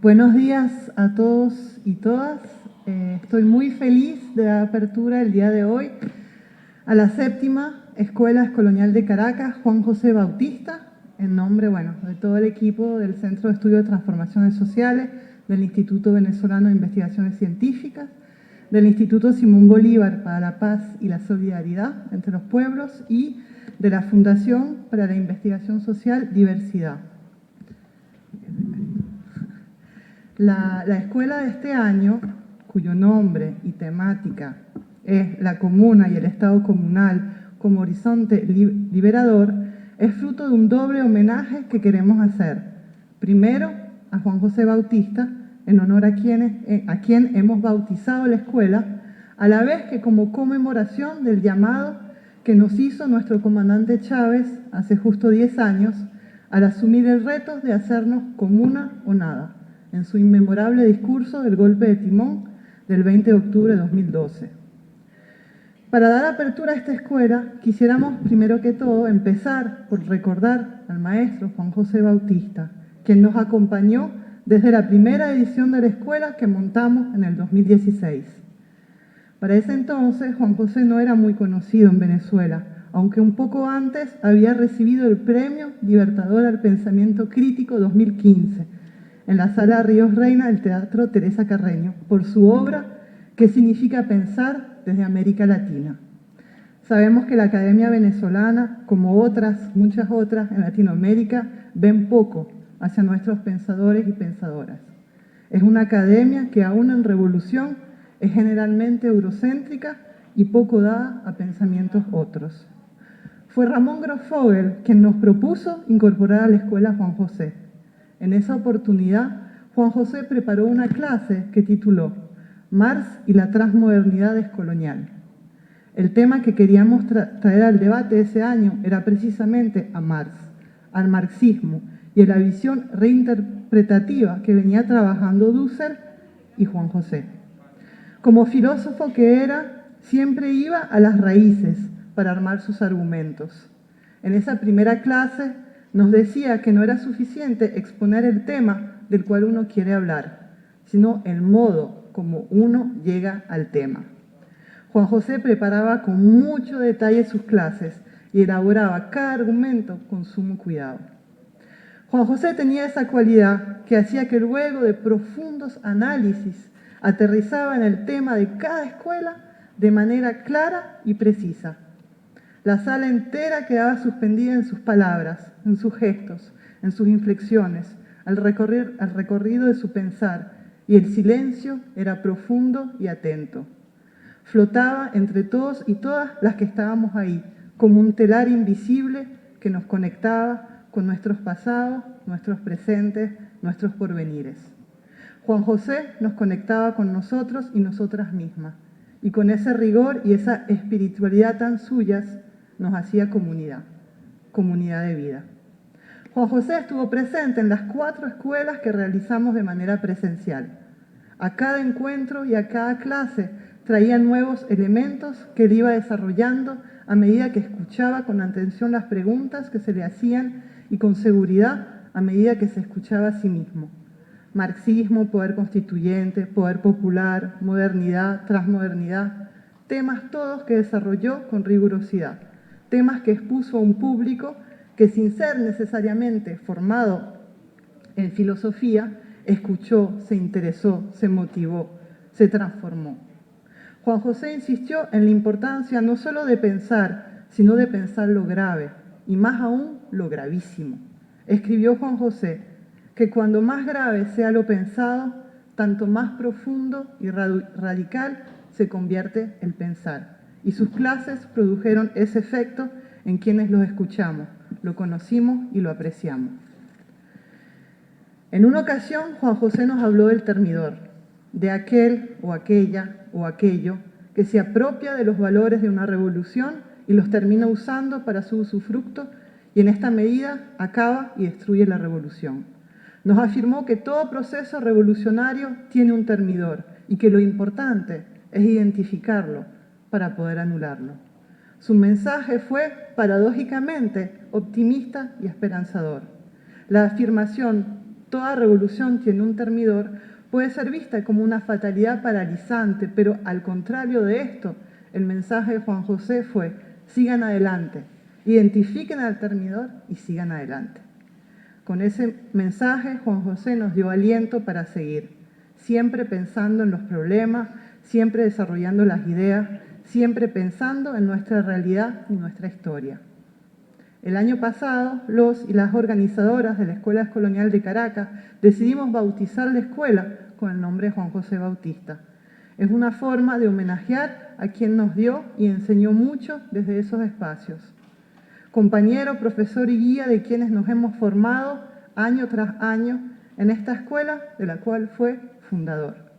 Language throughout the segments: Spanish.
Buenos días a todos y todas. Estoy muy feliz de la apertura el día de hoy a la 7ª Escuela Colonial de Caracas, Juan José Bautista, en nombre, de todo el equipo del Centro de Estudio de Transformaciones Sociales, del Instituto Venezolano de Investigaciones Científicas, del Instituto Simón Bolívar para la Paz y la Solidaridad entre los Pueblos y de la Fundación para la Investigación Social Diversidad. La escuela de este año, cuyo nombre y temática es la comuna y el Estado comunal como horizonte liberador, es fruto de un doble homenaje que queremos hacer. Primero, a Juan José Bautista, en honor a quien hemos bautizado la escuela, a la vez que como conmemoración del llamado que nos hizo nuestro comandante Chávez hace justo 10 años al asumir el reto de hacernos comuna o nada, en su inmemorable discurso del golpe de timón del 20 de octubre de 2012. Para dar apertura a esta escuela, quisiéramos primero que todo empezar por recordar al maestro Juan José Bautista, quien nos acompañó desde la primera edición de la escuela que montamos en el 2016. Para ese entonces, Juan José no era muy conocido en Venezuela, aunque un poco antes había recibido el Premio Libertador al Pensamiento Crítico 2015, en la Sala Ríos Reina del Teatro Teresa Carreño, por su obra ¿Qué significa pensar desde América Latina? Sabemos que la Academia Venezolana, como muchas otras en Latinoamérica, ven poco hacia nuestros pensadores y pensadoras. Es una academia que aún en revolución es generalmente eurocéntrica y poco dada a pensamientos otros. Fue Ramón Grosfoguel quien nos propuso incorporar a la escuela Juan José. En esa oportunidad, Juan José preparó una clase que tituló Marx y la transmodernidad descolonial. El tema que queríamos traer al debate ese año era precisamente a Marx, al marxismo y a la visión reinterpretativa que venía trabajando Dussel y Juan José. Como filósofo que era, siempre iba a las raíces para armar sus argumentos. En esa primera clase nos decía que no era suficiente exponer el tema del cual uno quiere hablar, sino el modo como uno llega al tema. Juan José preparaba con mucho detalle sus clases y elaboraba cada argumento con sumo cuidado. Juan José tenía esa cualidad que hacía que luego de profundos análisis aterrizaba en el tema de cada escuela de manera clara y precisa. La sala entera quedaba suspendida en sus palabras, en sus gestos, en sus inflexiones, al recorrido de su pensar, y el silencio era profundo y atento. Flotaba entre todos y todas las que estábamos ahí, como un telar invisible que nos conectaba con nuestros pasados, nuestros presentes, nuestros porvenires. Juan José nos conectaba con nosotros y nosotras mismas, y con ese rigor y esa espiritualidad tan suyas, nos hacía comunidad de vida. Juan José estuvo presente en las 4 escuelas que realizamos de manera presencial. A cada encuentro y a cada clase traía nuevos elementos que él iba desarrollando a medida que escuchaba con atención las preguntas que se le hacían y con seguridad a medida que se escuchaba a sí mismo. Marxismo, poder constituyente, poder popular, modernidad, transmodernidad, temas todos que desarrolló con rigurosidad. Temas que expuso a un público que sin ser necesariamente formado en filosofía, escuchó, se interesó, se motivó, se transformó. Juan José insistió en la importancia no solo de pensar, sino de pensar lo grave, y más aún lo gravísimo. Escribió Juan José que cuando más grave sea lo pensado, tanto más profundo y radical se convierte el pensar. Y sus clases produjeron ese efecto en quienes los escuchamos, lo conocimos y lo apreciamos. En una ocasión, Juan José nos habló del termidor, de aquel o aquella o aquello que se apropia de los valores de una revolución y los termina usando para su usufructo y en esta medida acaba y destruye la revolución. Nos afirmó que todo proceso revolucionario tiene un termidor y que lo importante es identificarlo para poder anularlo. Su mensaje fue, paradójicamente, optimista y esperanzador. La afirmación Toda revolución tiene un termidor, puede ser vista como una fatalidad paralizante, pero al contrario de esto, el mensaje de Juan José fue: sigan adelante, identifiquen al termidor y sigan adelante. Con ese mensaje, Juan José nos dio aliento para seguir, siempre pensando en los problemas, siempre desarrollando las ideas, siempre pensando en nuestra realidad y nuestra historia. El año pasado, los y las organizadoras de la Escuela Descolonial de Caracas decidimos bautizar la escuela con el nombre de Juan José Bautista. Es una forma de homenajear a quien nos dio y enseñó mucho desde esos espacios. Compañero, profesor y guía de quienes nos hemos formado año tras año en esta escuela de la cual fue fundador.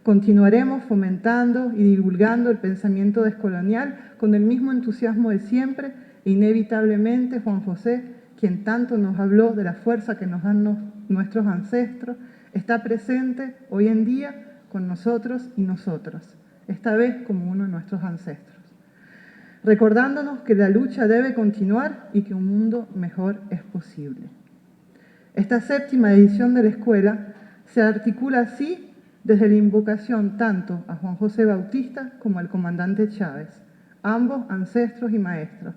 Continuaremos fomentando y divulgando el pensamiento descolonial con el mismo entusiasmo de siempre e inevitablemente Juan José, quien tanto nos habló de la fuerza que nos dan nuestros ancestros, está presente hoy en día con nosotros y nosotras, esta vez como uno de nuestros ancestros, recordándonos que la lucha debe continuar y que un mundo mejor es posible. Esta séptima edición de la escuela se articula así desde la invocación tanto a Juan José Bautista como al comandante Chávez, ambos ancestros y maestros,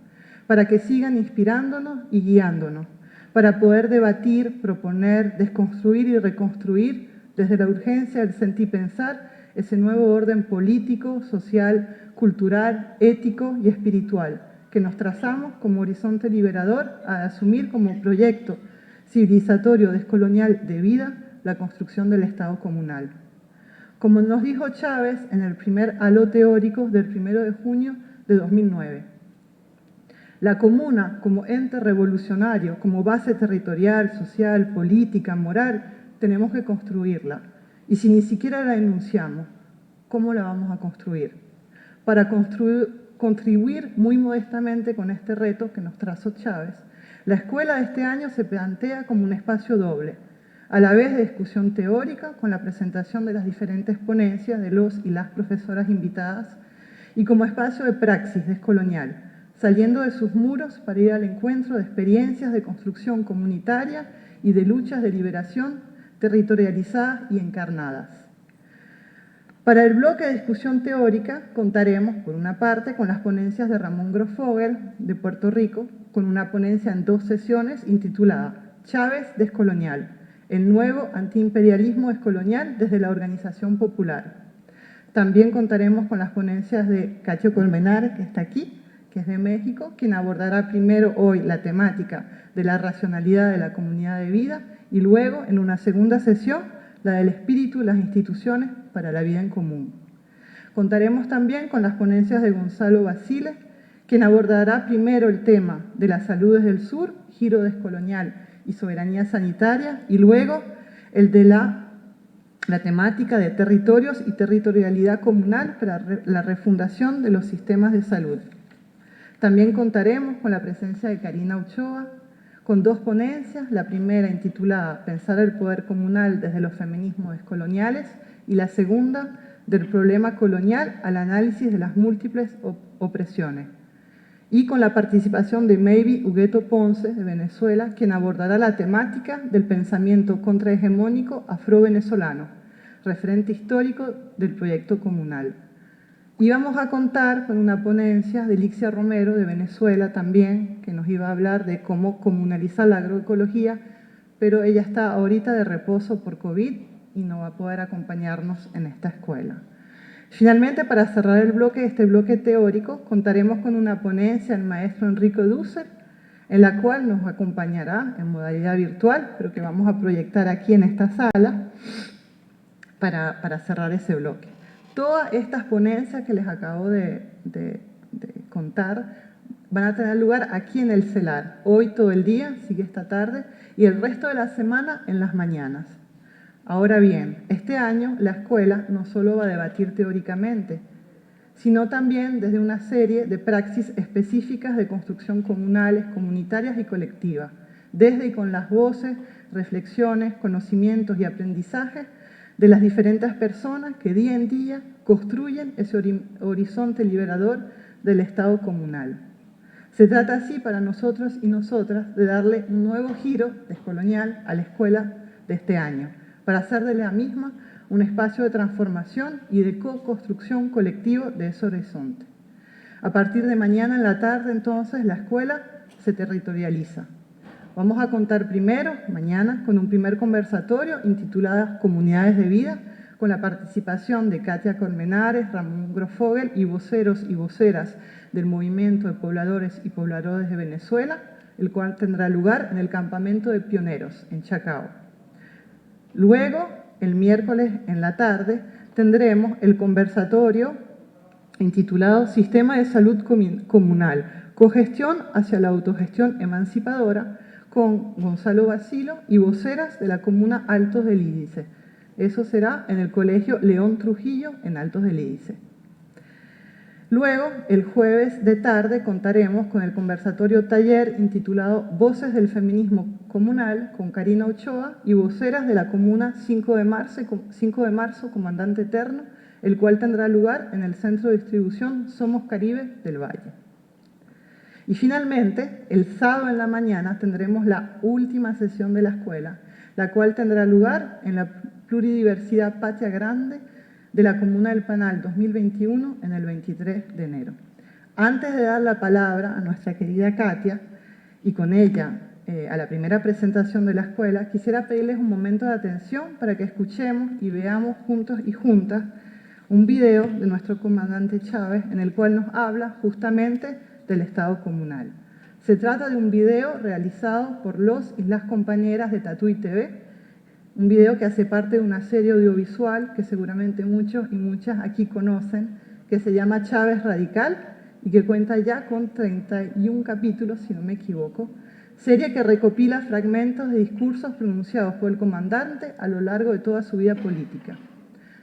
para que sigan inspirándonos y guiándonos, para poder debatir, proponer, desconstruir y reconstruir desde la urgencia del sentir pensar ese nuevo orden político, social, cultural, ético y espiritual que nos trazamos como horizonte liberador a asumir como proyecto civilizatorio descolonial de vida la construcción del Estado comunal. Como nos dijo Chávez en el primer halo teórico del 1 de junio de 2009, la comuna como ente revolucionario, como base territorial, social, política, moral, tenemos que construirla. Y si ni siquiera la enunciamos, ¿cómo la vamos a construir? Para contribuir muy modestamente con este reto que nos trazó Chávez, la escuela de este año se plantea como un espacio doble, a la vez de discusión teórica con la presentación de las diferentes ponencias de los y las profesoras invitadas y como espacio de praxis descolonial, saliendo de sus muros para ir al encuentro de experiencias de construcción comunitaria y de luchas de liberación territorializadas y encarnadas. Para el bloque de discusión teórica contaremos, por una parte, con las ponencias de Ramón Grosfoguel, de Puerto Rico, con una ponencia en 2 sesiones intitulada Chávez Descolonial, el nuevo antiimperialismo descolonial desde la organización popular. También contaremos con las ponencias de Cacho Colmenar, que está aquí, que es de México, quien abordará primero hoy la temática de la racionalidad de la comunidad de vida y luego, en una segunda sesión, la del espíritu y las instituciones para la vida en común. Contaremos también con las ponencias de Gonzalo Basile, quien abordará primero el tema de las saludes del sur, giro descolonial y soberanía sanitaria, y luego el de la temática de territorios y territorialidad comunal para la refundación de los sistemas de salud. También contaremos con la presencia de Karina Ochoa, con 2 ponencias, la primera intitulada Pensar el poder comunal desde los feminismos descoloniales y la segunda del problema colonial al análisis de las múltiples opresiones. Y con la participación de Maybe Hugueto Ponce, de Venezuela, quien abordará la temática del pensamiento contrahegemónico afro-venezolano, referente histórico del proyecto comunal. Y vamos a contar con una ponencia de Lixia Romero, de Venezuela también, que nos iba a hablar de cómo comunalizar la agroecología, pero ella está ahorita de reposo por COVID y no va a poder acompañarnos en esta escuela. Finalmente, para cerrar este bloque teórico, contaremos con una ponencia del maestro Enrico Dussel, en la cual nos acompañará en modalidad virtual, pero que vamos a proyectar aquí en esta sala para cerrar ese bloque. Todas estas ponencias que les acabo de contar van a tener lugar aquí en el CELAR, hoy todo el día, sigue esta tarde, y el resto de la semana en las mañanas. Ahora bien, este año la escuela no solo va a debatir teóricamente, sino también desde una serie de praxis específicas de construcción comunales, comunitarias y colectivas, desde y con las voces, reflexiones, conocimientos y aprendizajes de las diferentes personas que día en día construyen ese horizonte liberador del Estado comunal. Se trata así para nosotros y nosotras de darle un nuevo giro descolonial a la escuela de este año, para hacer de la misma un espacio de transformación y de co-construcción colectivo de ese horizonte. A partir de mañana en la tarde, entonces, la escuela se territorializa. Vamos a contar primero, mañana, con un primer conversatorio intitulado Comunidades de Vida, con la participación de Katia Colmenares, Ramón Grofogel y voceros y voceras del Movimiento de Pobladores y Pobladores de Venezuela, el cual tendrá lugar en el Campamento de Pioneros, en Chacao. Luego, el miércoles en la tarde, tendremos el conversatorio intitulado Sistema de Salud Comunal, cogestión hacia la autogestión emancipadora, con Gonzalo Basilo y voceras de la comuna Altos del Lídice. Eso será en el Colegio León Trujillo, en Altos del Lídice. Luego, el jueves de tarde, contaremos con el conversatorio taller intitulado Voces del Feminismo Comunal, con Karina Ochoa y voceras de la comuna 5 de marzo, Comandante Eterno, el cual tendrá lugar en el Centro de Distribución Somos Caribe del Valle. Y finalmente, el sábado en la mañana tendremos la última sesión de la escuela, la cual tendrá lugar en la Pluridiversidad Patria Grande de la Comuna del Panal 2021 en el 23 de enero. Antes de dar la palabra a nuestra querida Katia y con ella a la primera presentación de la escuela, quisiera pedirles un momento de atención para que escuchemos y veamos juntos y juntas un video de nuestro comandante Chávez en el cual nos habla justamente del Estado comunal. Se trata de un video realizado por los y las compañeras de Tatuí TV, un video que hace parte de una serie audiovisual que seguramente muchos y muchas aquí conocen, que se llama Chávez Radical y que cuenta ya con 31 capítulos, si no me equivoco, serie que recopila fragmentos de discursos pronunciados por el comandante a lo largo de toda su vida política.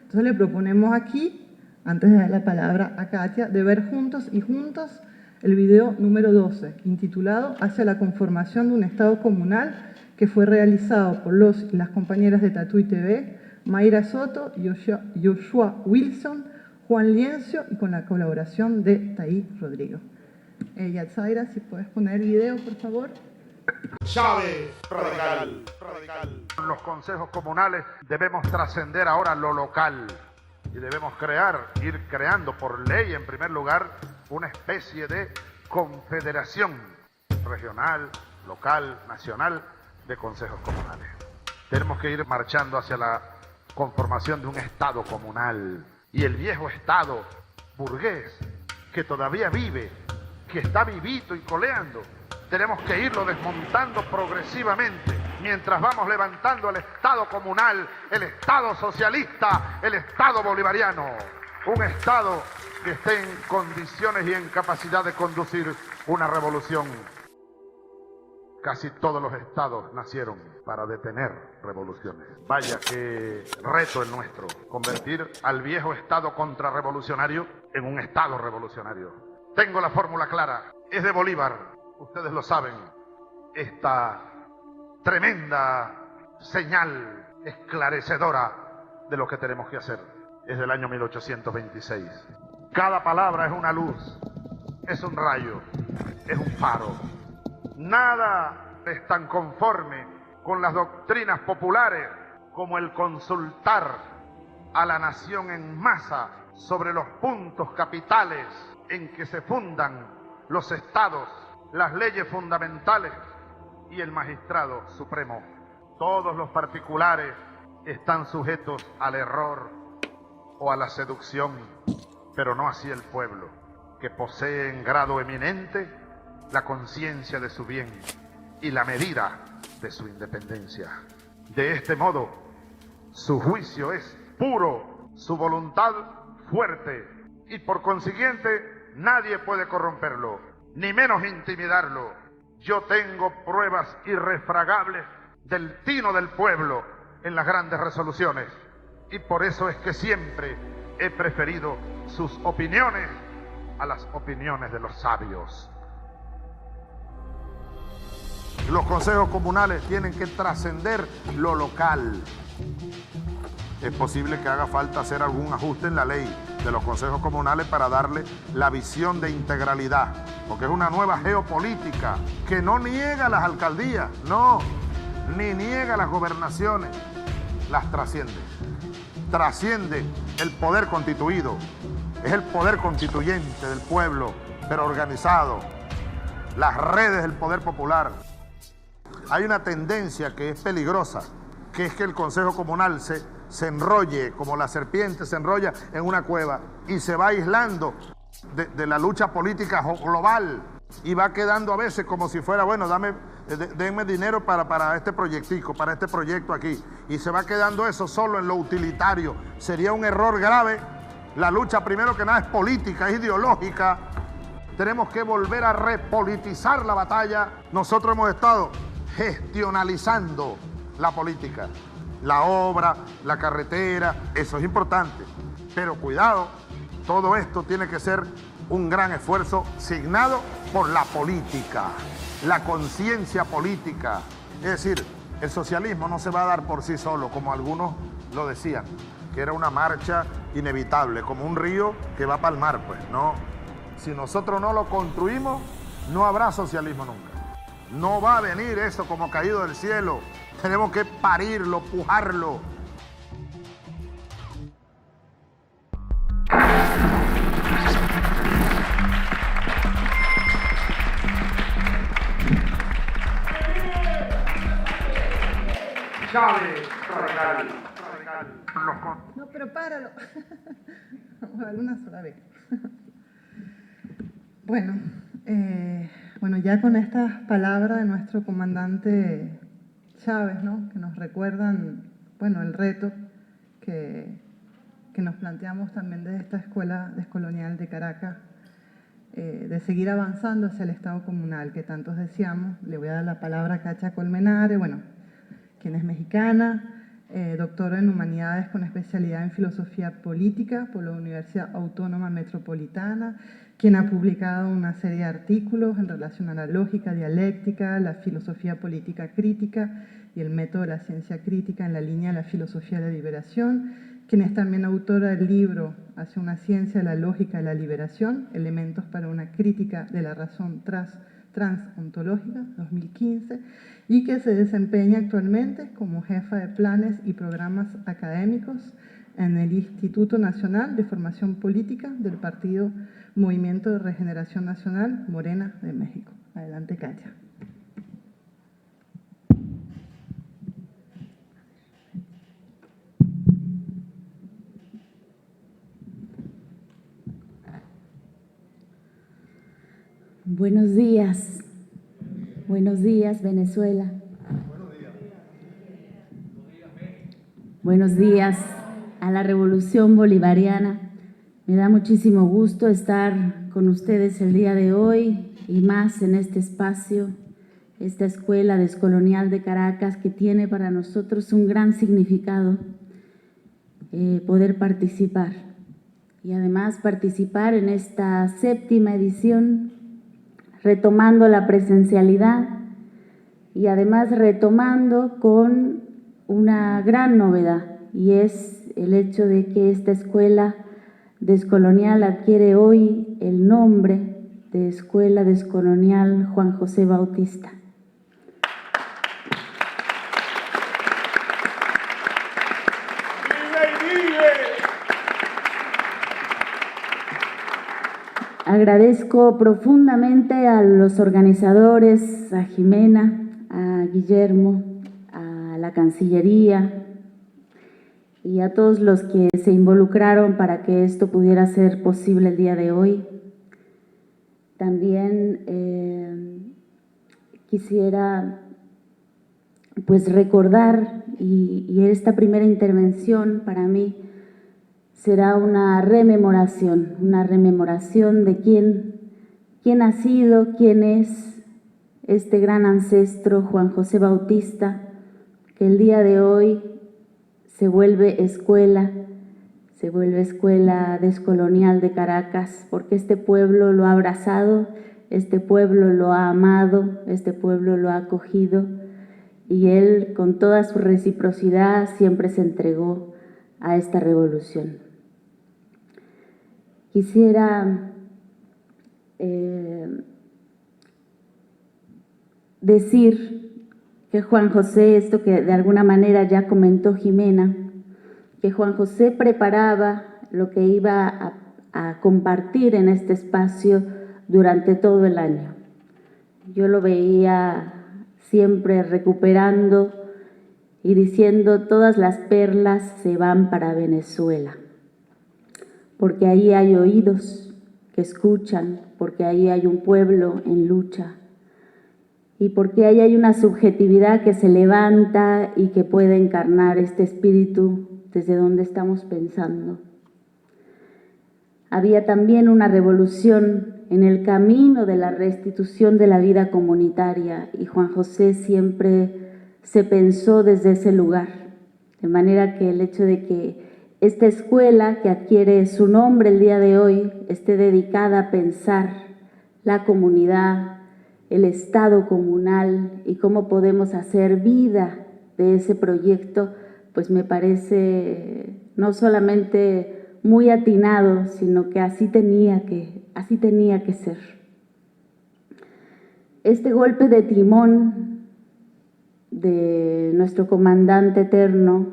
Entonces le proponemos aquí, antes de dar la palabra a Katia, de ver juntos y juntos el video número 12, intitulado Hacia la conformación de un Estado comunal, que fue realizado por los y las compañeras de Tatuí TV, Mayra Soto, Joshua Wilson, Juan Liencio y con la colaboración de Taí Rodrigo. Yatzaira, si puedes poner el video, por favor. Chávez Radical. Los consejos comunales debemos trascender ahora lo local y debemos ir creando por ley, en primer lugar, una especie de confederación regional, local, nacional de consejos comunales. Tenemos que ir marchando hacia la conformación de un Estado comunal. Y el viejo Estado burgués, que todavía vive, que está vivito y coleando, tenemos que irlo desmontando progresivamente, mientras vamos levantando el Estado comunal, el Estado socialista, el Estado bolivariano. Un Estado que esté en condiciones y en capacidad de conducir una revolución. Casi todos los estados nacieron para detener revoluciones. Vaya qué reto el nuestro, convertir al viejo Estado contrarrevolucionario en un Estado revolucionario. Tengo la fórmula clara, es de Bolívar, ustedes lo saben, esta tremenda señal esclarecedora de lo que tenemos que hacer. Es del año 1826. Cada palabra es una luz, es un rayo, es un faro. Nada es tan conforme con las doctrinas populares como el consultar a la nación en masa sobre los puntos capitales en que se fundan los estados, las leyes fundamentales y el magistrado supremo. Todos los particulares están sujetos al error o a la seducción, pero no así el pueblo, que posee en grado eminente la conciencia de su bien y la medida de su independencia. De este modo, su juicio es puro, su voluntad fuerte, y por consiguiente nadie puede corromperlo, ni menos intimidarlo. Yo tengo pruebas irrefragables del tino del pueblo en las grandes resoluciones, y por eso es que siempre he preferido sus opiniones a las opiniones de los sabios. Los consejos comunales tienen que trascender lo local. Es posible que haga falta hacer algún ajuste en la ley de los consejos comunales para darle la visión de integralidad, porque es una nueva geopolítica que no niega las alcaldías, no, ni niega las gobernaciones, las trasciende. Trasciende el poder constituido, es el poder constituyente del pueblo, pero organizado, las redes del poder popular. Hay una tendencia que es peligrosa, que es que el Consejo Comunal se enrolle, como la serpiente se enrolla en una cueva y se va aislando de la lucha política global y va quedando a veces como si fuera, bueno, denme dinero para este proyectico, para este proyecto aquí, y se va quedando eso solo en lo utilitario. Sería un error grave. La lucha, primero que nada, es política, es ideológica. Tenemos que volver a repolitizar la batalla. Nosotros hemos estado gestionalizando la política, la obra, la carretera, eso es importante. Pero cuidado, todo esto tiene que ser un gran esfuerzo signado por la política, la conciencia política. Es decir, el socialismo no se va a dar por sí solo, como algunos lo decían, que era una marcha inevitable, como un río que va para el mar, pues no. Si nosotros no lo construimos, no habrá socialismo nunca. No va a venir eso como caído del cielo. Tenemos que parirlo, pujarlo. Chávez, radical. No, pero páralo. Vamos a darle una sola vez. Bueno, ya con estas palabras de nuestro comandante Chávez, ¿no?, que nos recuerdan, el reto que nos planteamos también desde esta Escuela Descolonial de Caracas, de seguir avanzando hacia el Estado comunal que tantos deseamos. Le voy a dar la palabra a Cacha Colmenares, quien es mexicana, doctora en Humanidades con especialidad en Filosofía Política por la Universidad Autónoma Metropolitana, quien ha publicado una serie de artículos en relación a la lógica dialéctica, la filosofía política crítica y el método de la ciencia crítica en la línea de la filosofía de la liberación, quien es también autora del libro Hacia una ciencia de la lógica de la liberación, elementos para una crítica de la razón transontológica, 2015, y que se desempeña actualmente como jefa de planes y programas académicos en el Instituto Nacional de Formación Política del Partido Movimiento de Regeneración Nacional Morena de México. Adelante, Cacha. Buenos días Venezuela. Buenos días a la Revolución Bolivariana. Me da muchísimo gusto estar con ustedes el día de hoy y más en este espacio, esta Escuela Descolonial de Caracas, que tiene para nosotros un gran significado, poder participar. Y además participar en esta 7ª edición, retomando la presencialidad y además retomando con una gran novedad, y es el hecho de que esta Escuela Descolonial adquiere hoy el nombre de Escuela Descolonial Juan José Bautista. Agradezco profundamente a los organizadores, a Jimena, a Guillermo, a la Cancillería y a todos los que se involucraron para que esto pudiera ser posible el día de hoy. También quisiera recordar, y esta primera intervención para mí será una rememoración de quién ha sido, quién es este gran ancestro Juan José Bautista, que el día de hoy se vuelve escuela descolonial de Caracas, porque este pueblo lo ha abrazado, este pueblo lo ha amado, este pueblo lo ha acogido, y él, con toda su reciprocidad, siempre se entregó a esta revolución. Quisiera decir que Juan José, esto que de alguna manera ya comentó Jimena, que Juan José preparaba lo que iba a compartir en este espacio durante todo el año. Yo lo veía siempre recuperando y diciendo: todas las perlas se van para Venezuela, porque ahí hay oídos que escuchan, porque ahí hay un pueblo en lucha y porque ahí hay una subjetividad que se levanta y que puede encarnar este espíritu desde donde estamos pensando. Había también una revolución en el camino de la restitución de la vida comunitaria y Juan José siempre se pensó desde ese lugar, de manera que el hecho de que esta escuela que adquiere su nombre el día de hoy esté dedicada a pensar la comunidad, el estado comunal y cómo podemos hacer vida de ese proyecto, pues me parece no solamente muy atinado, sino que así tenía que ser. Este golpe de timón de nuestro comandante eterno,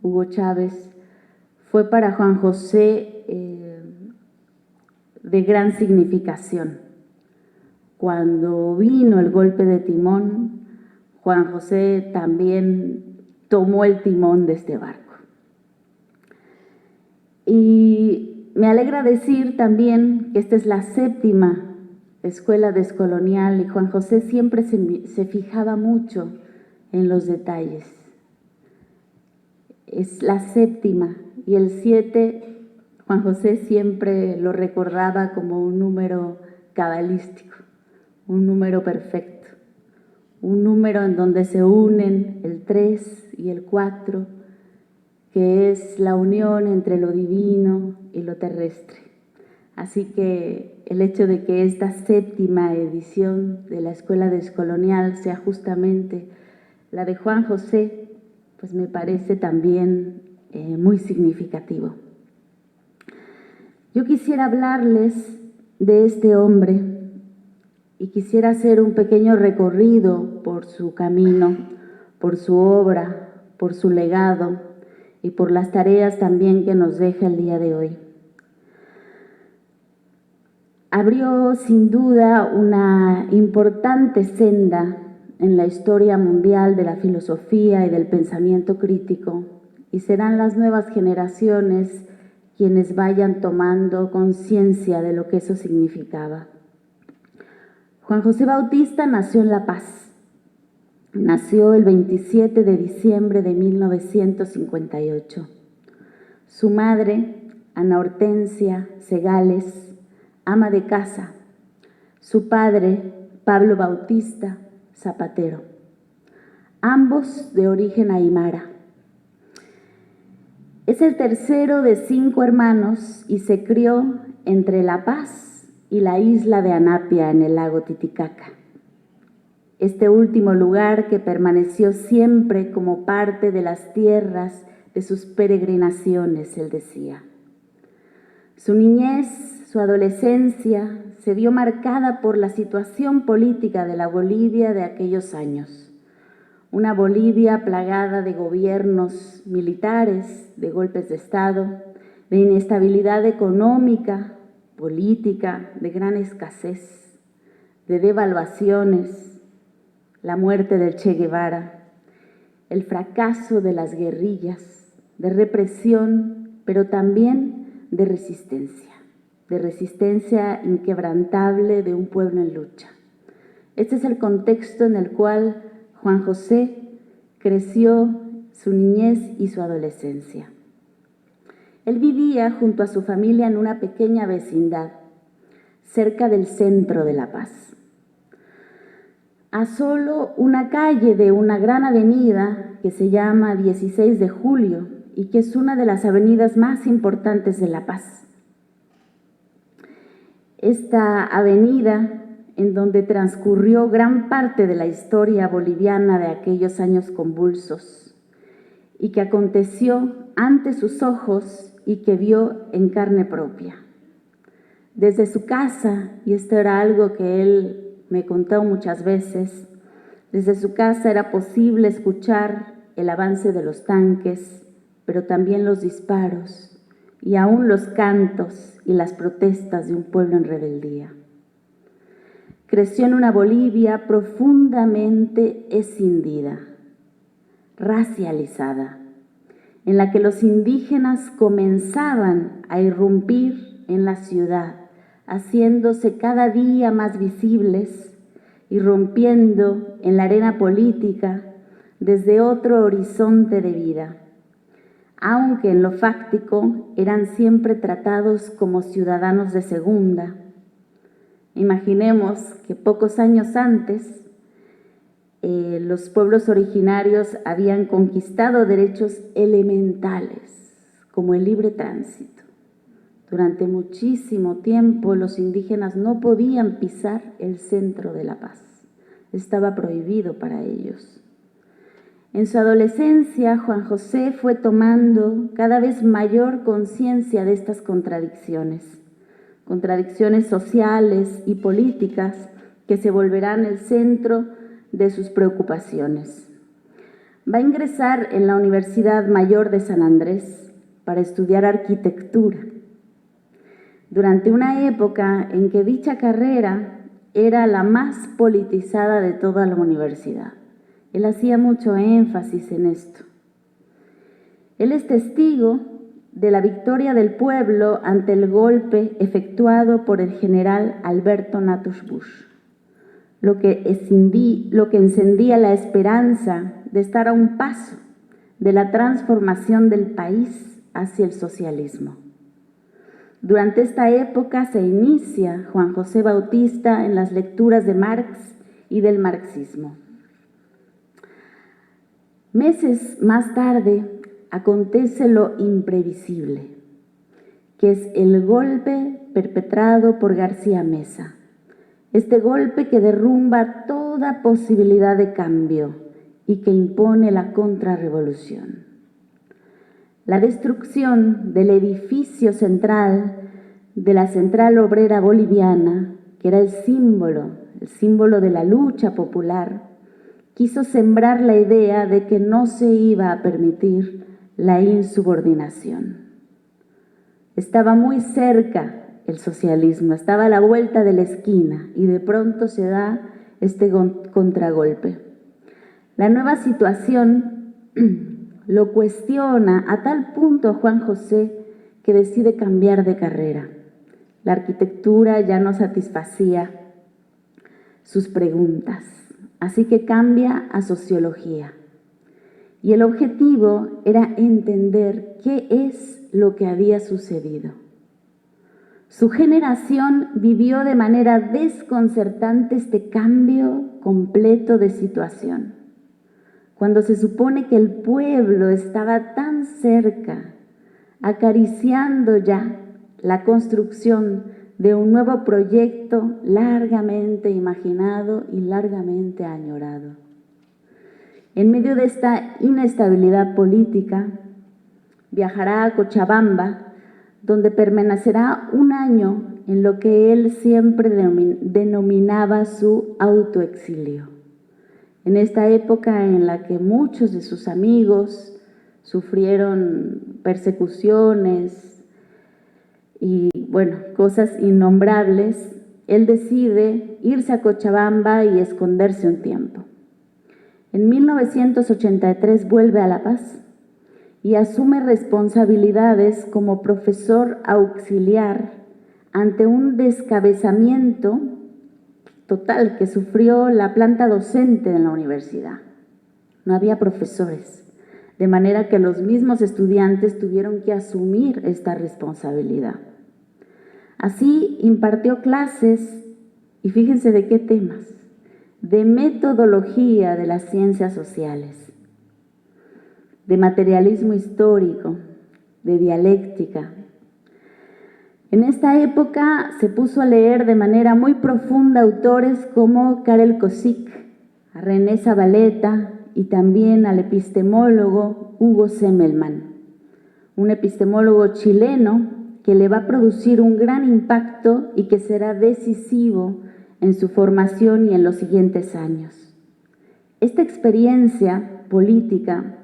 Hugo Chávez, fue para Juan José de gran significación. Cuando vino el golpe de timón, Juan José también tomó el timón de este barco. Y me alegra decir también que esta es la 7ª escuela descolonial y Juan José siempre se fijaba mucho en los detalles. Es la 7ª y el 7, Juan José siempre lo recordaba como un número cabalístico, un número perfecto, un número en donde se unen el 3 y el 4, que es la unión entre lo divino y lo terrestre. Así que el hecho de que esta 7ª edición de la Escuela Descolonial sea justamente la de Juan José, pues me parece también muy significativo. Yo quisiera hablarles de este hombre y quisiera hacer un pequeño recorrido por su camino, por su obra, por su legado y por las tareas también que nos deja el día de hoy. Abrió sin duda una importante senda en la historia mundial de la filosofía y del pensamiento crítico, y serán las nuevas generaciones quienes vayan tomando conciencia de lo que eso significaba. Juan José Bautista nació en La Paz. Nació el 27 de diciembre de 1958. Su madre, Ana Hortensia Segales, ama de casa. Su padre, Pablo Bautista, zapatero. Ambos de origen aymara. Es el tercero de 5 hermanos y se crió entre La Paz y la isla de Anapia en el lago Titicaca. Este último lugar que permaneció siempre como parte de las tierras de sus peregrinaciones, él decía. Su niñez, su adolescencia, se vio marcada por la situación política de la Bolivia de aquellos años. Una Bolivia plagada de gobiernos militares, de golpes de Estado, de inestabilidad económica, política, de gran escasez, de devaluaciones, la muerte del Che Guevara, el fracaso de las guerrillas, de represión, pero también de resistencia inquebrantable de un pueblo en lucha. Este es el contexto en el cual Juan José creció su niñez y su adolescencia. Él vivía junto a su familia en una pequeña vecindad, cerca del centro de La Paz. A solo una calle de una gran avenida que se llama 16 de Julio y que es una de las avenidas más importantes de La Paz. Esta avenida, en donde transcurrió gran parte de la historia boliviana de aquellos años convulsos y que aconteció ante sus ojos y que vio en carne propia. Desde su casa, y esto era algo que él me contó muchas veces, Desde su casa era posible escuchar el avance de los tanques, pero también los disparos y aún los cantos y las protestas de un pueblo en rebeldía. Creció en una Bolivia profundamente escindida, racializada, en la que los indígenas comenzaban a irrumpir en la ciudad, haciéndose cada día más visibles, irrumpiendo en la arena política desde otro horizonte de vida, aunque en lo fáctico eran siempre tratados como ciudadanos de segunda. Imaginemos que pocos años antes los pueblos originarios habían conquistado derechos elementales, como el libre tránsito. Durante muchísimo tiempo los indígenas no podían pisar el centro de La Paz. Estaba prohibido para ellos. En su adolescencia, Juan José fue tomando cada vez mayor conciencia de estas contradicciones sociales y políticas que se volverán el centro de sus preocupaciones. Va a ingresar en la Universidad Mayor de San Andrés para estudiar arquitectura. Durante una época en que dicha carrera era la más politizada de toda la universidad. Él hacía mucho énfasis en esto. Él es testigo de la victoria del pueblo ante el golpe efectuado por el general Alberto Natusch Busch, lo que encendía la esperanza de estar a un paso de la transformación del país hacia el socialismo. Durante esta época se inicia Juan José Bautista en las lecturas de Marx y del marxismo. Meses más tarde acontece lo imprevisible, que es el golpe perpetrado por García Meza. Este golpe que derrumba toda posibilidad de cambio y que impone la contrarrevolución. La destrucción del edificio central de la Central Obrera Boliviana, que era el símbolo de la lucha popular, quiso sembrar la idea de que no se iba a permitir la insubordinación. Estaba muy cerca el socialismo, estaba a la vuelta de la esquina y de pronto se da este contragolpe. La nueva situación lo cuestiona a tal punto a Juan José que decide cambiar de carrera. La arquitectura ya no satisfacía sus preguntas, así que cambia a sociología. Y el objetivo era entender qué es lo que había sucedido. Su generación vivió de manera desconcertante este cambio completo de situación. Cuando se supone que el pueblo estaba tan cerca, acariciando ya la construcción de un nuevo proyecto largamente imaginado y largamente añorado. En medio de esta inestabilidad política, viajará a Cochabamba, donde permanecerá un año en lo que él siempre denominaba su autoexilio. En esta época en la que muchos de sus amigos sufrieron persecuciones y, cosas innombrables, él decide irse a Cochabamba y esconderse un tiempo. En 1983 vuelve a La Paz y asume responsabilidades como profesor auxiliar ante un descabezamiento total que sufrió la planta docente de la universidad. No había profesores, de manera que los mismos estudiantes tuvieron que asumir esta responsabilidad. Así impartió clases, y fíjense de qué temas, de metodología de las ciencias sociales, de materialismo histórico, de dialéctica. En esta época se puso a leer de manera muy profunda autores como Karel Kosick, a René Zavaleta y también al epistemólogo Hugo Semmelmann, un epistemólogo chileno que le va a producir un gran impacto y que será decisivo en su formación y en los siguientes años. Esta experiencia política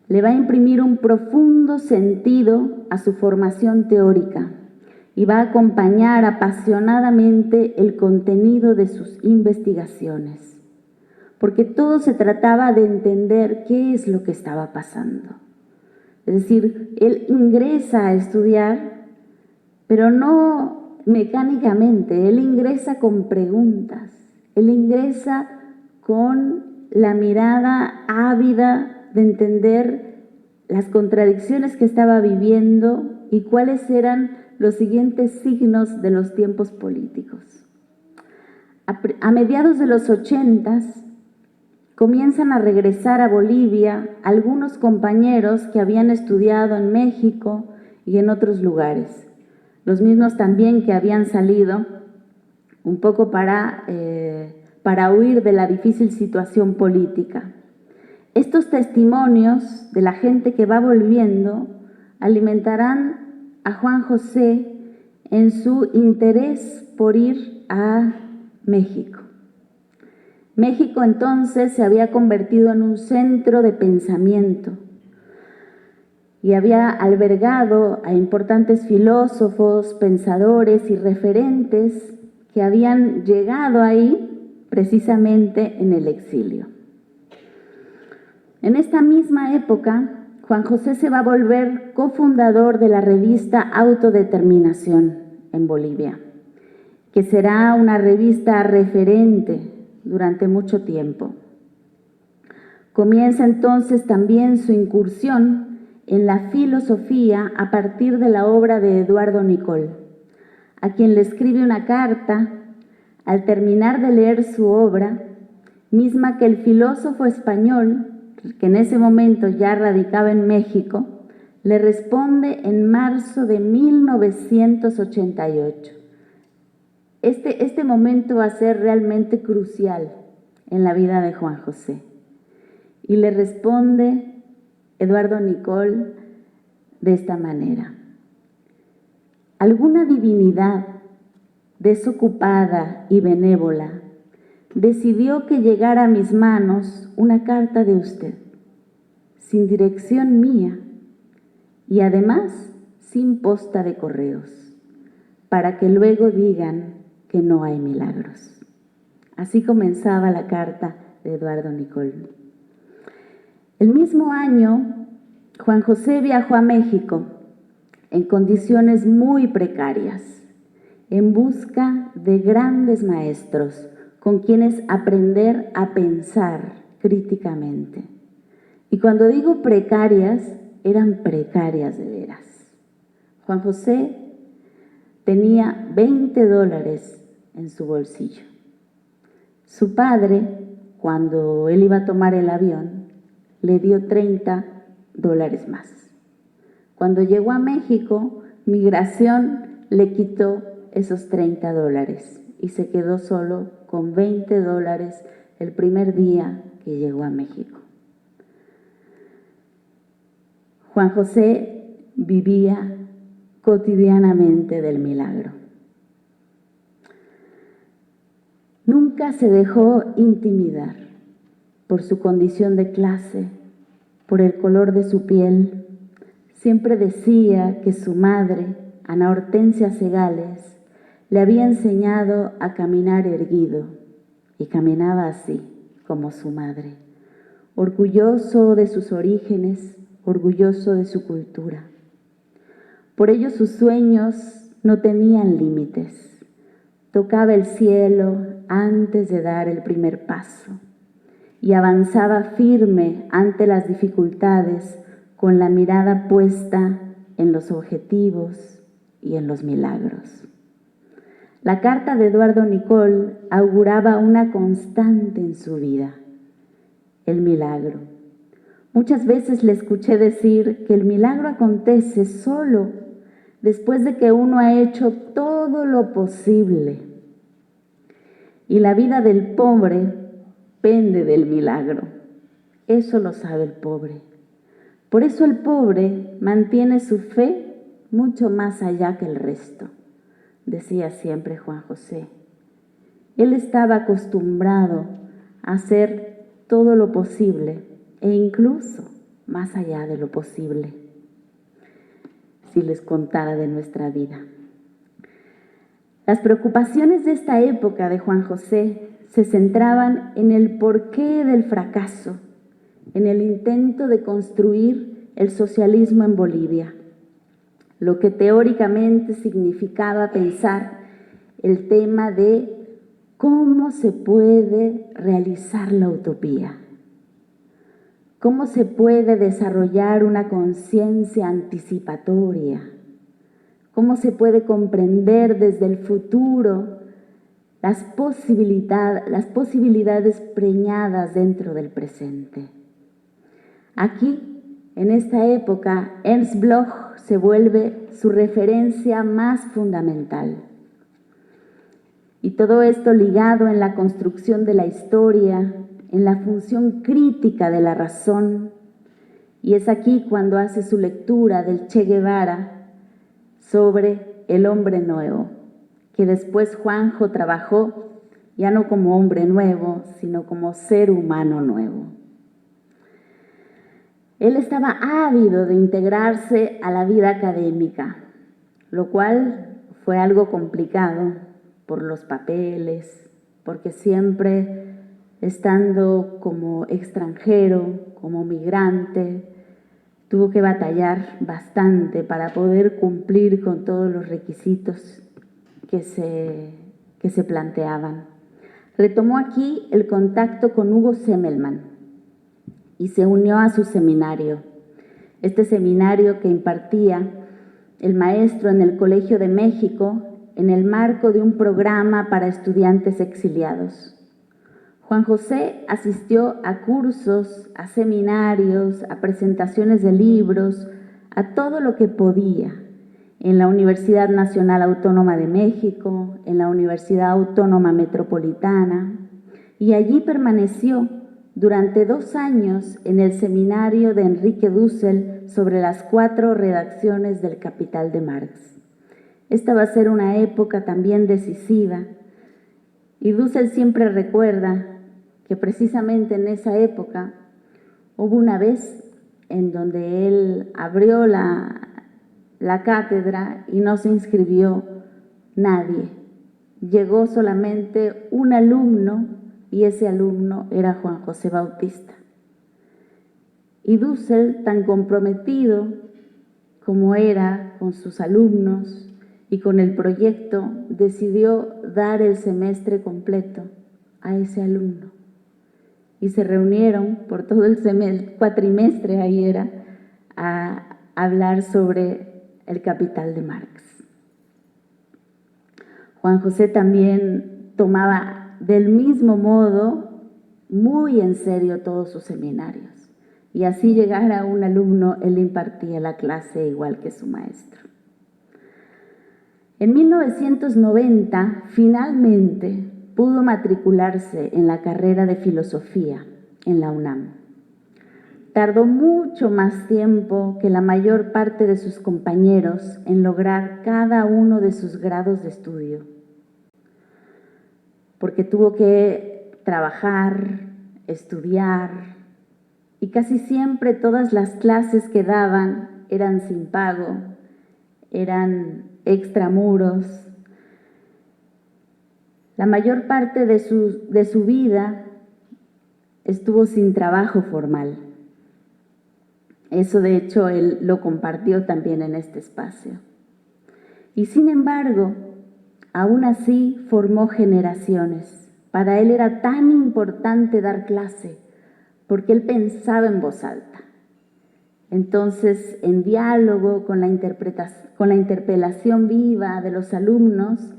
le va a imprimir un profundo sentido a su formación teórica y va a acompañar apasionadamente el contenido de sus investigaciones, porque todo se trataba de entender qué es lo que estaba pasando. Es decir, él ingresa a estudiar, pero no mecánicamente, él ingresa con preguntas, él ingresa con la mirada ávida de entender las contradicciones que estaba viviendo y cuáles eran los siguientes signos de los tiempos políticos. A mediados de los 80s comienzan a regresar a Bolivia algunos compañeros que habían estudiado en México y en otros lugares, los mismos también que habían salido un poco para huir de la difícil situación política. Estos testimonios de la gente que va volviendo alimentarán a Juan José en su interés por ir a México. México entonces se había convertido en un centro de pensamiento y había albergado a importantes filósofos, pensadores y referentes que habían llegado ahí precisamente en el exilio. En esta misma época, Juan José se va a volver cofundador de la revista Autodeterminación en Bolivia, que será una revista referente durante mucho tiempo. Comienza entonces también su incursión en la filosofía a partir de la obra de Eduardo Nicol, a quien le escribe una carta al terminar de leer su obra, misma que el filósofo español, que en ese momento ya radicaba en México, le responde en marzo de 1988. Este momento va a ser realmente crucial en la vida de Juan José. Y le responde Eduardo Nicol de esta manera: alguna divinidad desocupada y benévola decidió que llegara a mis manos una carta de usted, sin dirección mía y además sin posta de correos, para que luego digan que no hay milagros. Así comenzaba la carta de Eduardo Nicol. El mismo año, Juan José viajó a México en condiciones muy precarias, en busca de grandes maestros con quienes aprender a pensar críticamente. Y cuando digo precarias, eran precarias de veras. Juan José tenía $20 en su bolsillo. Su padre, cuando él iba a tomar el avión, le dio $30 más. Cuando llegó a México, Migración le quitó esos $30 y se quedó solo con $20 el primer día que llegó a México. Juan José vivía cotidianamente del milagro. Nunca se dejó intimidar por su condición de clase, por el color de su piel. Siempre decía que su madre, Ana Hortensia Segales, le había enseñado a caminar erguido y caminaba así como su madre, orgulloso de sus orígenes, orgulloso de su cultura. Por ello sus sueños no tenían límites. Tocaba el cielo antes de dar el primer paso y avanzaba firme ante las dificultades con la mirada puesta en los objetivos y en los milagros. La carta de Eduardo Nicol auguraba una constante en su vida: el milagro. Muchas veces le escuché decir que el milagro acontece solo después de que uno ha hecho todo lo posible. Y la vida del pobre pende del milagro. Eso lo sabe el pobre. Por eso el pobre mantiene su fe mucho más allá que el resto, decía siempre Juan José. Él estaba acostumbrado a ser todo lo posible e incluso más allá de lo posible, si les contara de nuestra vida. Las preocupaciones de esta época de Juan José se centraban en el porqué del fracaso, en el intento de construir el socialismo en Bolivia, lo que teóricamente significaba pensar el tema de cómo se puede realizar la utopía, cómo se puede desarrollar una conciencia anticipatoria, cómo se puede comprender desde el futuro las posibilidades preñadas dentro del presente. Aquí, en esta época, Ernst Bloch se vuelve su referencia más fundamental. Y todo esto ligado en la construcción de la historia, en la función crítica de la razón. Y es aquí cuando hace su lectura del Che Guevara sobre el hombre nuevo, que después Juanjo trabajó ya no como hombre nuevo, sino como ser humano nuevo. Él estaba ávido de integrarse a la vida académica, lo cual fue algo complicado por los papeles, porque siempre estando como extranjero, como migrante, tuvo que batallar bastante para poder cumplir con todos los requisitos que se planteaban. Retomó aquí el contacto con Hugo Semmelmann y se unió a su seminario. Este seminario que impartía el maestro en el Colegio de México en el marco de un programa para estudiantes exiliados. Juan José asistió a cursos, a seminarios, a presentaciones de libros, a todo lo que podía, en la Universidad Nacional Autónoma de México, en la Universidad Autónoma Metropolitana, y allí permaneció durante 2 años en el seminario de Enrique Dussel sobre las 4 redacciones del Capital de Marx. Esta va a ser una época también decisiva, y Dussel siempre recuerda que precisamente en esa época hubo una vez en donde él abrió la cátedra y no se inscribió nadie. Llegó solamente un alumno y ese alumno era Juan José Bautista. Y Dussel, tan comprometido como era con sus alumnos y con el proyecto, decidió dar el semestre completo a ese alumno. Y se reunieron por todo el cuatrimestre, ahí era, a hablar sobre el Capital de Marx. Juan José también tomaba del mismo modo muy en serio todos sus seminarios. Y así llegara un alumno, él impartía la clase igual que su maestro. En 1990, finalmente, pudo matricularse en la carrera de filosofía en la UNAM. Tardó mucho más tiempo que la mayor parte de sus compañeros en lograr cada uno de sus grados de estudio, porque tuvo que trabajar, estudiar, y casi siempre todas las clases que daban eran sin pago, eran extramuros. La mayor parte de su vida estuvo sin trabajo formal. Eso, de hecho, él lo compartió también en este espacio. Y sin embargo, aún así formó generaciones. Para él era tan importante dar clase, porque él pensaba en voz alta. Entonces, en diálogo con la interpelación viva de los alumnos,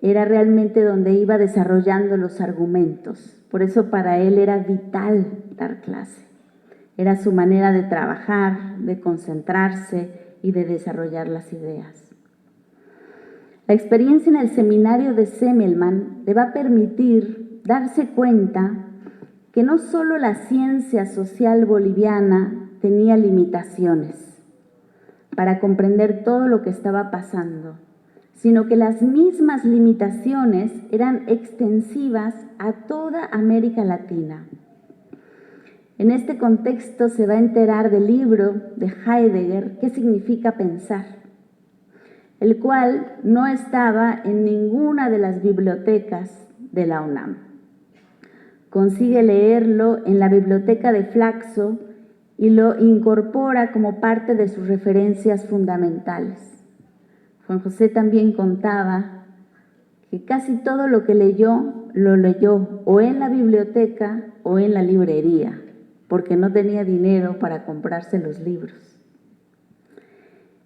era realmente donde iba desarrollando los argumentos. Por eso para él era vital dar clase. Era su manera de trabajar, de concentrarse y de desarrollar las ideas. La experiencia en el seminario de Semmelmann le va a permitir darse cuenta que no solo la ciencia social boliviana tenía limitaciones para comprender todo lo que estaba pasando, sino que las mismas limitaciones eran extensivas a toda América Latina. En este contexto se va a enterar del libro de Heidegger, ¿Qué significa pensar?, el cual no estaba en ninguna de las bibliotecas de la UNAM. Consigue leerlo en la biblioteca de Flaxo y lo incorpora como parte de sus referencias fundamentales. Juan José también contaba que casi todo lo que leyó, lo leyó o en la biblioteca o en la librería, porque no tenía dinero para comprarse los libros.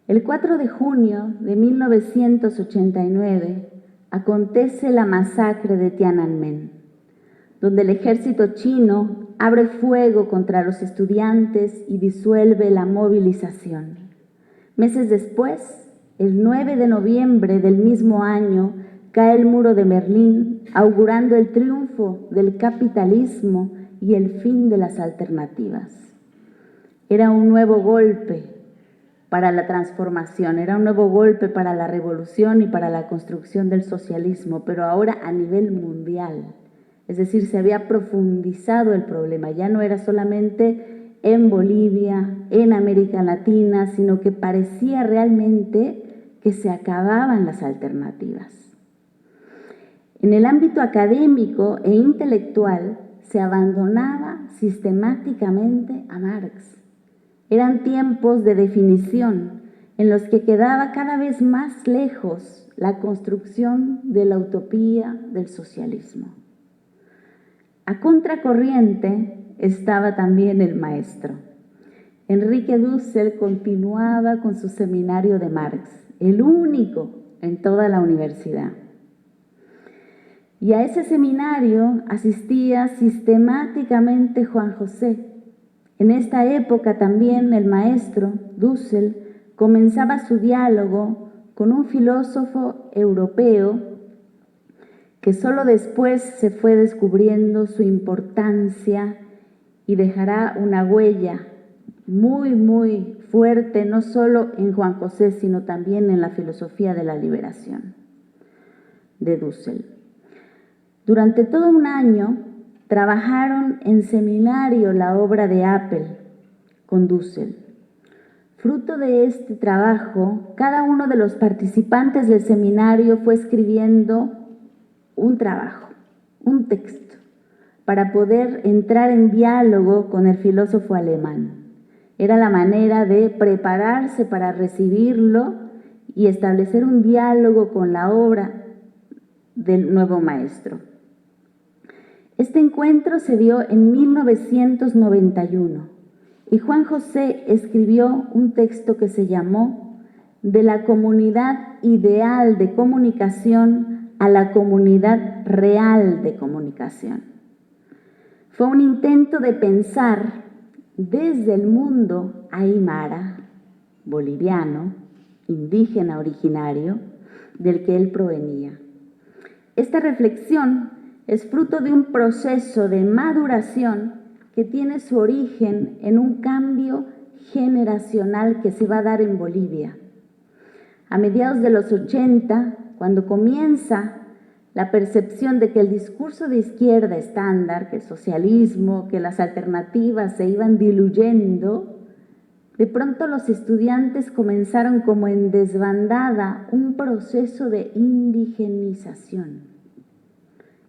El 4 de junio de 1989 acontece la masacre de Tiananmen, donde el ejército chino abre fuego contra los estudiantes y disuelve la movilización. Meses después, el 9 de noviembre del mismo año, cae el muro de Berlín, augurando el triunfo del capitalismo y el fin de las alternativas. Era un nuevo golpe para la transformación, era un nuevo golpe para la revolución y para la construcción del socialismo, pero ahora a nivel mundial. Es decir, se había profundizado el problema, ya no era solamente en Bolivia, en América Latina, sino que parecía realmente que se acababan las alternativas. En el ámbito académico e intelectual se abandonaba sistemáticamente a Marx. Eran tiempos de definición en los que quedaba cada vez más lejos la construcción de la utopía del socialismo. A contracorriente estaba también el maestro. Enrique Dussel continuaba con su seminario de Marx, el único en toda la universidad. Y a ese seminario asistía sistemáticamente Juan José. En esta época también el maestro Dussel comenzaba su diálogo con un filósofo europeo que solo después se fue descubriendo su importancia y dejará una huella muy, muy fuerte, no solo en Juan José, sino también en la filosofía de la liberación de Dussel. Durante todo un año trabajaron en seminario la obra de Apel con Dussel. Fruto de este trabajo, cada uno de los participantes del seminario fue escribiendo un trabajo, un texto, para poder entrar en diálogo con el filósofo alemán. Era la manera de prepararse para recibirlo y establecer un diálogo con la obra del nuevo maestro. Este encuentro se dio en 1991 y Juan José escribió un texto que se llamó De la comunidad ideal de comunicación a la comunidad real de comunicación. Fue un intento de pensar desde el mundo aymara, boliviano, indígena originario, del que él provenía. Esta reflexión es fruto de un proceso de maduración que tiene su origen en un cambio generacional que se va a dar en Bolivia. A mediados de los 80, cuando comienza la percepción de que el discurso de izquierda estándar, que el socialismo, que las alternativas se iban diluyendo, de pronto los estudiantes comenzaron como en desbandada un proceso de indigenización.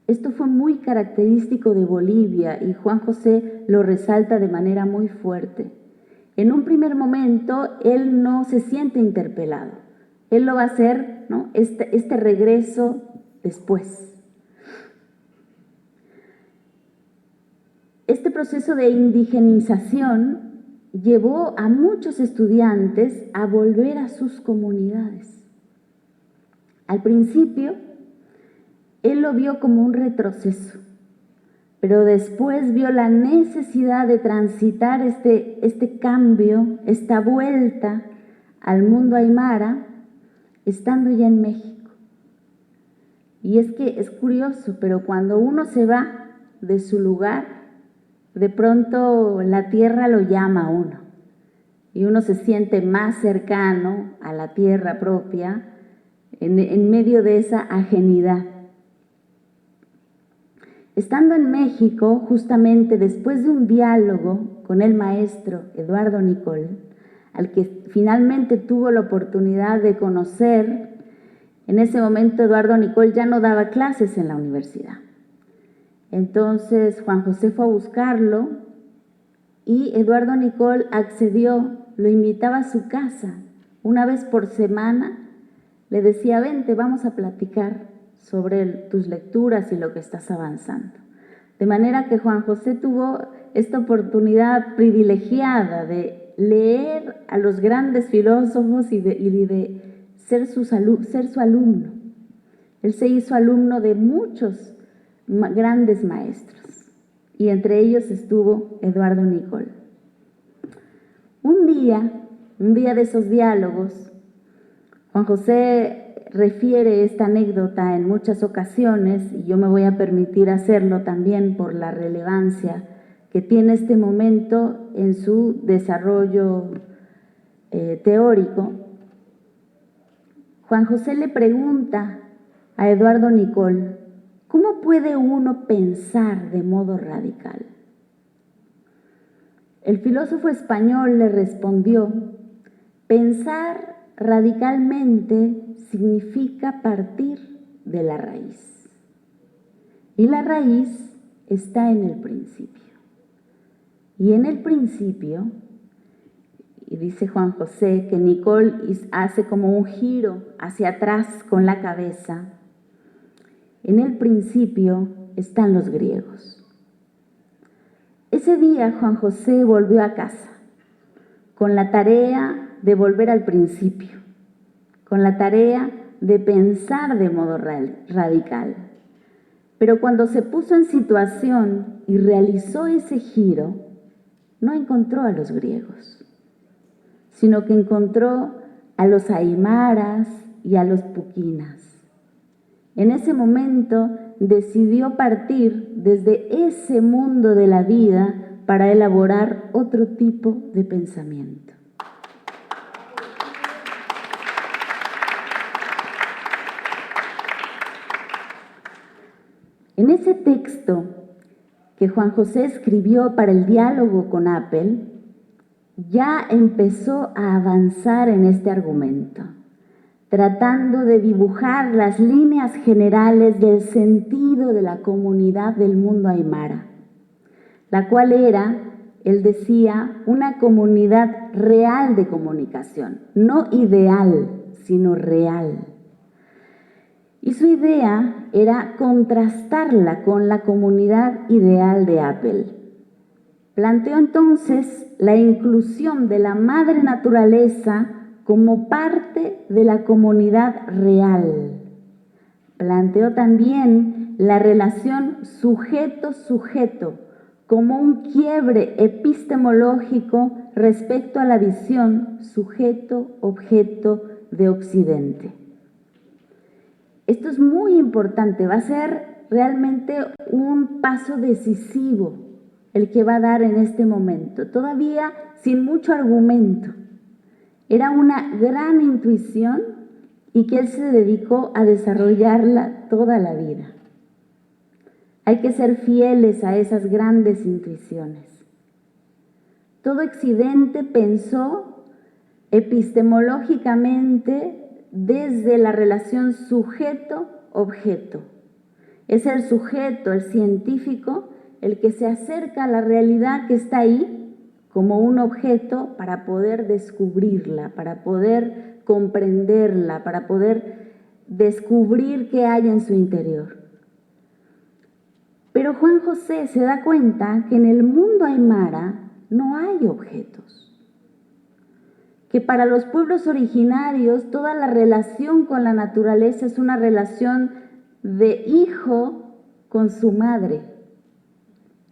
Esto fue muy característico de Bolivia y Juan José lo resalta de manera muy fuerte. En un primer momento, él no se siente interpelado. Él lo va a hacer, ¿no? este regreso después. Este proceso de indigenización llevó a muchos estudiantes a volver a sus comunidades. Al principio, él lo vio como un retroceso, pero después vio la necesidad de transitar este cambio, esta vuelta al mundo aymara, estando ya en México. Y es que es curioso, pero cuando uno se va de su lugar, de pronto la tierra lo llama a uno y uno se siente más cercano a la tierra propia en medio de esa ajenidad. Estando en México, justamente después de un diálogo con el maestro Eduardo Nicol, al que finalmente tuvo la oportunidad de conocer, en ese momento Eduardo Nicol ya no daba clases en la universidad. Entonces Juan José fue a buscarlo y Eduardo Nicol accedió, lo invitaba a su casa. Una vez por semana le decía, vente, vamos a platicar sobre tus lecturas y lo que estás avanzando. De manera que Juan José tuvo esta oportunidad privilegiada de leer a los grandes filósofos y de ser su alumno. Él se hizo alumno de muchos grandes maestros y entre ellos estuvo Eduardo Nicol. Un día de esos diálogos, Juan José refiere esta anécdota en muchas ocasiones y yo me voy a permitir hacerlo también por la relevancia que tiene este momento en su desarrollo teórico. Juan José le pregunta a Eduardo Nicol, ¿cómo puede uno pensar de modo radical? El filósofo español le respondió, pensar radicalmente significa partir de la raíz. Y la raíz está en el principio. Y en el principio, y dice Juan José que Nicol hace como un giro hacia atrás con la cabeza, en el principio están los griegos. Ese día Juan José volvió a casa con la tarea de volver al principio, con la tarea de pensar de modo radical. Pero cuando se puso en situación y realizó ese giro, no encontró a los griegos, sino que encontró a los aymaras y a los puquinas. En ese momento decidió partir desde ese mundo de la vida para elaborar otro tipo de pensamiento. En ese texto que Juan José escribió para el diálogo con Apple, ya empezó a avanzar en este argumento, tratando de dibujar las líneas generales del sentido de la comunidad del mundo aymara, la cual era, él decía, una comunidad real de comunicación, no ideal, sino real. Y su idea era contrastarla con la comunidad ideal de Apple. Planteó entonces la inclusión de la madre naturaleza como parte de la comunidad real. Planteó también la relación sujeto-sujeto como un quiebre epistemológico respecto a la visión sujeto-objeto de Occidente. Esto es muy importante, va a ser realmente un paso decisivo el que va a dar en este momento, todavía sin mucho argumento. Era una gran intuición y que él se dedicó a desarrollarla toda la vida. Hay que ser fieles a esas grandes intuiciones. Todo Occidente pensó epistemológicamente desde la relación sujeto-objeto. Es el sujeto, el científico, el que se acerca a la realidad que está ahí como un objeto para poder descubrirla, para poder comprenderla, para poder descubrir qué hay en su interior. Pero Juan José se da cuenta que en el mundo aymara no hay objetos. Que para los pueblos originarios toda la relación con la naturaleza es una relación de hijo con su madre.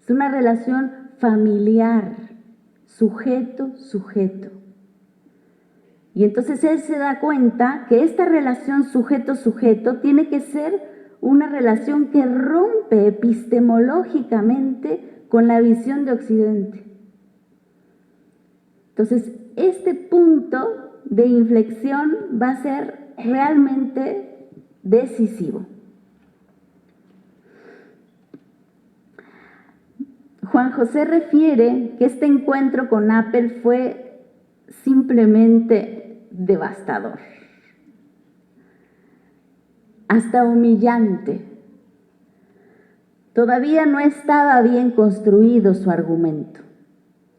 Es una relación familiar, sujeto-sujeto. Y entonces él se da cuenta que esta relación sujeto-sujeto tiene que ser una relación que rompe epistemológicamente con la visión de Occidente. Entonces, este punto de inflexión va a ser realmente decisivo. Juan José refiere que este encuentro con Apple fue simplemente devastador, hasta humillante. Todavía no estaba bien construido su argumento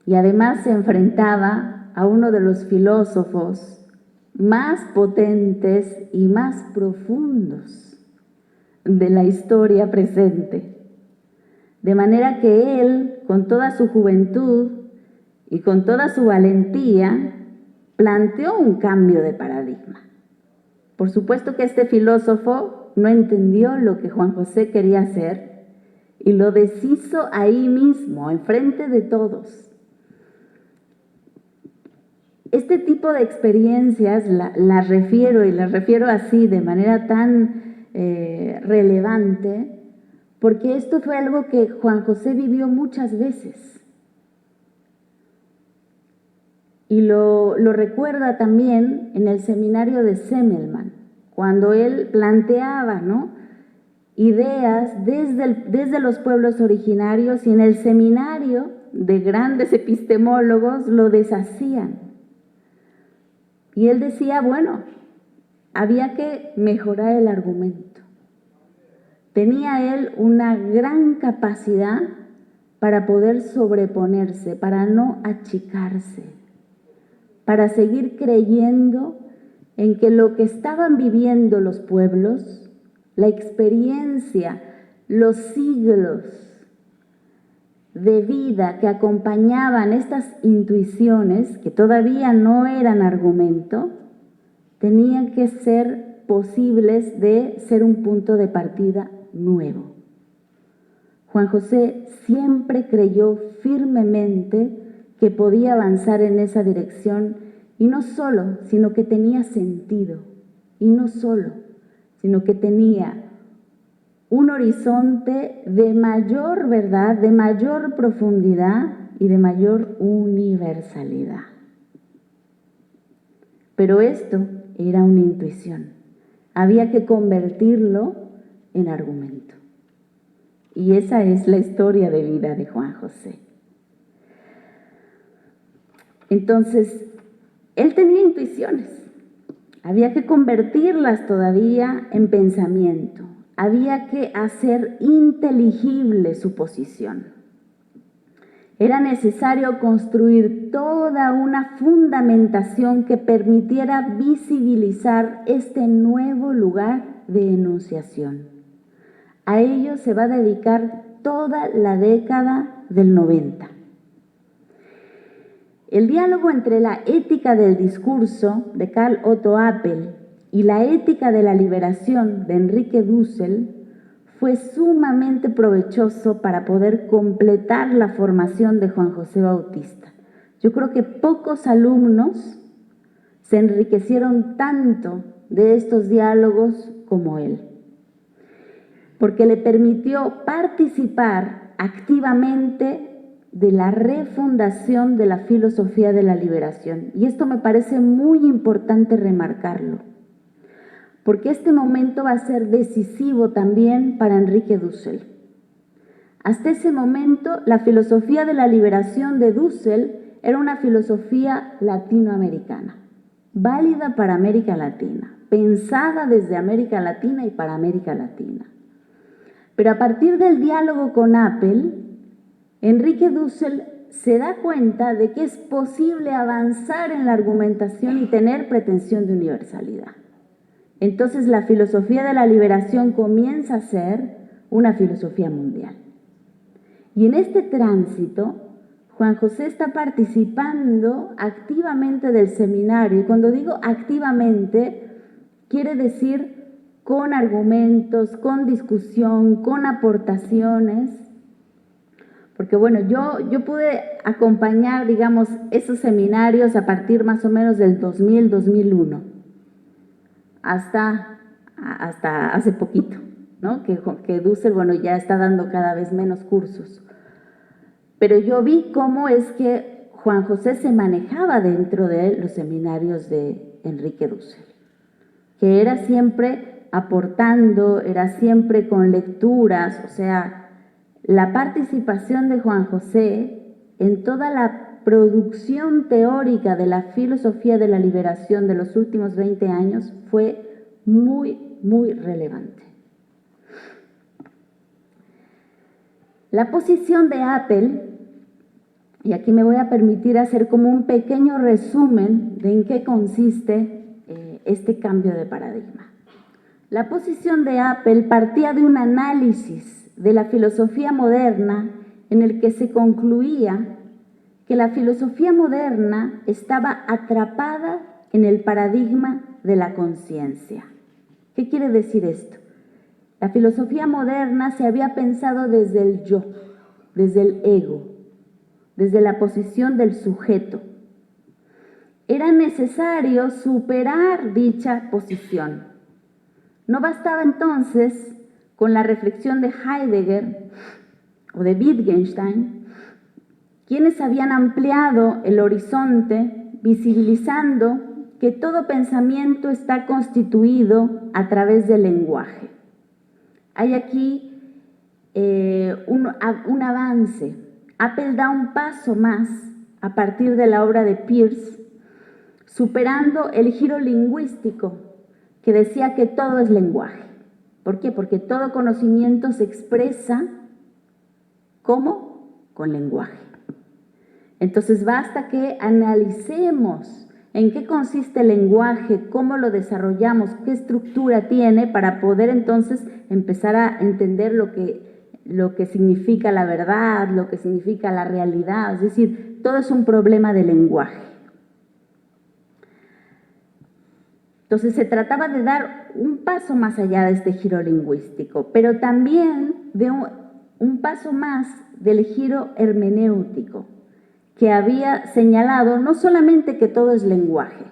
y además se enfrentaba a uno de los filósofos más potentes y más profundos de la historia presente. De manera que él, con toda su juventud y con toda su valentía, planteó un cambio de paradigma. Por supuesto que este filósofo no entendió lo que Juan José quería hacer y lo deshizo ahí mismo, enfrente de todos. Este tipo de experiencias las refiero así de manera tan relevante, porque esto fue algo que Juan José vivió muchas veces. Y lo recuerda también en el seminario de Semmelman, cuando él planteaba, ¿no?, ideas desde los pueblos originarios, y en el seminario de grandes epistemólogos lo deshacían. Y él decía, bueno, había que mejorar el argumento. Tenía él una gran capacidad para poder sobreponerse, para no achicarse, para seguir creyendo en que lo que estaban viviendo los pueblos, la experiencia, los siglos de vida que acompañaban estas intuiciones, que todavía no eran argumento, tenían que ser posibles de ser un punto de partida nuevo. Juan José siempre creyó firmemente que podía avanzar en esa dirección, y no solo, sino que tenía sentido, y no solo, sino que tenía un horizonte de mayor verdad, de mayor profundidad y de mayor universalidad. Pero esto era una intuición. Había que convertirlo en argumento. Y esa es la historia de vida de Juan José. Entonces, él tenía intuiciones. Había que convertirlas todavía en pensamiento. Había que hacer inteligible su posición. Era necesario construir toda una fundamentación que permitiera visibilizar este nuevo lugar de enunciación. A ello se va a dedicar toda la década del 90. El diálogo entre la ética del discurso de Karl Otto Apel y la ética de la liberación de Enrique Dussel fue sumamente provechoso para poder completar la formación de Juan José Bautista. Yo creo que pocos alumnos se enriquecieron tanto de estos diálogos como él, porque le permitió participar activamente de la refundación de la filosofía de la liberación. Y esto me parece muy importante remarcarlo, porque este momento va a ser decisivo también para Enrique Dussel. Hasta ese momento, la filosofía de la liberación de Dussel era una filosofía latinoamericana, válida para América Latina, pensada desde América Latina y para América Latina. Pero a partir del diálogo con Apel, Enrique Dussel se da cuenta de que es posible avanzar en la argumentación y tener pretensión de universalidad. Entonces la filosofía de la liberación comienza a ser una filosofía mundial. Y en este tránsito, Juan José está participando activamente del seminario. Y cuando digo activamente, quiere decir con argumentos, con discusión, con aportaciones. Porque bueno, yo pude acompañar, digamos, esos seminarios a partir más o menos del 2000, 2001, hasta hace poquito, ¿no? Que Dussel, bueno, ya está dando cada vez menos cursos. Pero yo vi cómo es que Juan José se manejaba dentro de los seminarios de Enrique Dussel, que era siempre aportando, era siempre con lecturas, o sea, la participación de Juan José en toda la producción teórica de la filosofía de la liberación de los últimos 20 años fue muy, muy relevante. La posición de Apple, y aquí me voy a permitir hacer como un pequeño resumen de en qué consiste este cambio de paradigma. La posición de Apple partía de un análisis de la filosofía moderna en el que se concluía que la filosofía moderna estaba atrapada en el paradigma de la conciencia. ¿Qué quiere decir esto? La filosofía moderna se había pensado desde el yo, desde el ego, desde la posición del sujeto. Era necesario superar dicha posición. No bastaba entonces con la reflexión de Heidegger o de Wittgenstein, quienes habían ampliado el horizonte visibilizando que todo pensamiento está constituido a través del lenguaje. Hay aquí un avance. Apple da un paso más a partir de la obra de Peirce, superando el giro lingüístico que decía que todo es lenguaje. ¿Por qué? Porque todo conocimiento se expresa ¿cómo? Con lenguaje. Entonces basta que analicemos en qué consiste el lenguaje, cómo lo desarrollamos, qué estructura tiene para poder entonces empezar a entender lo que significa la verdad, lo que significa la realidad. Es decir, todo es un problema de lenguaje. Entonces se trataba de dar un paso más allá de este giro lingüístico, pero también de un paso más del giro hermenéutico, que había señalado no solamente que todo es lenguaje,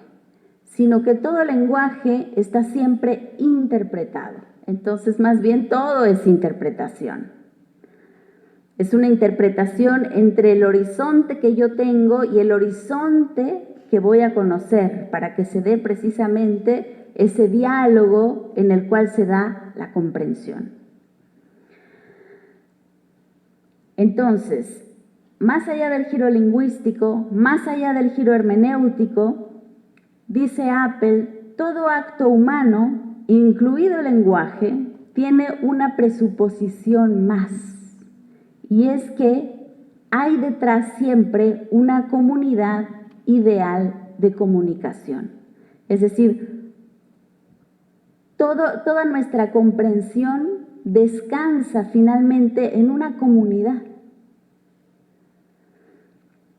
sino que todo lenguaje está siempre interpretado. Entonces, más bien, todo es interpretación. Es una interpretación entre el horizonte que yo tengo y el horizonte que voy a conocer para que se dé precisamente ese diálogo en el cual se da la comprensión. Entonces, más allá del giro lingüístico, más allá del giro hermenéutico, dice Apple, todo acto humano, incluido el lenguaje, tiene una presuposición más, y es que hay detrás siempre una comunidad ideal de comunicación. Es decir, toda nuestra comprensión descansa finalmente en una comunidad.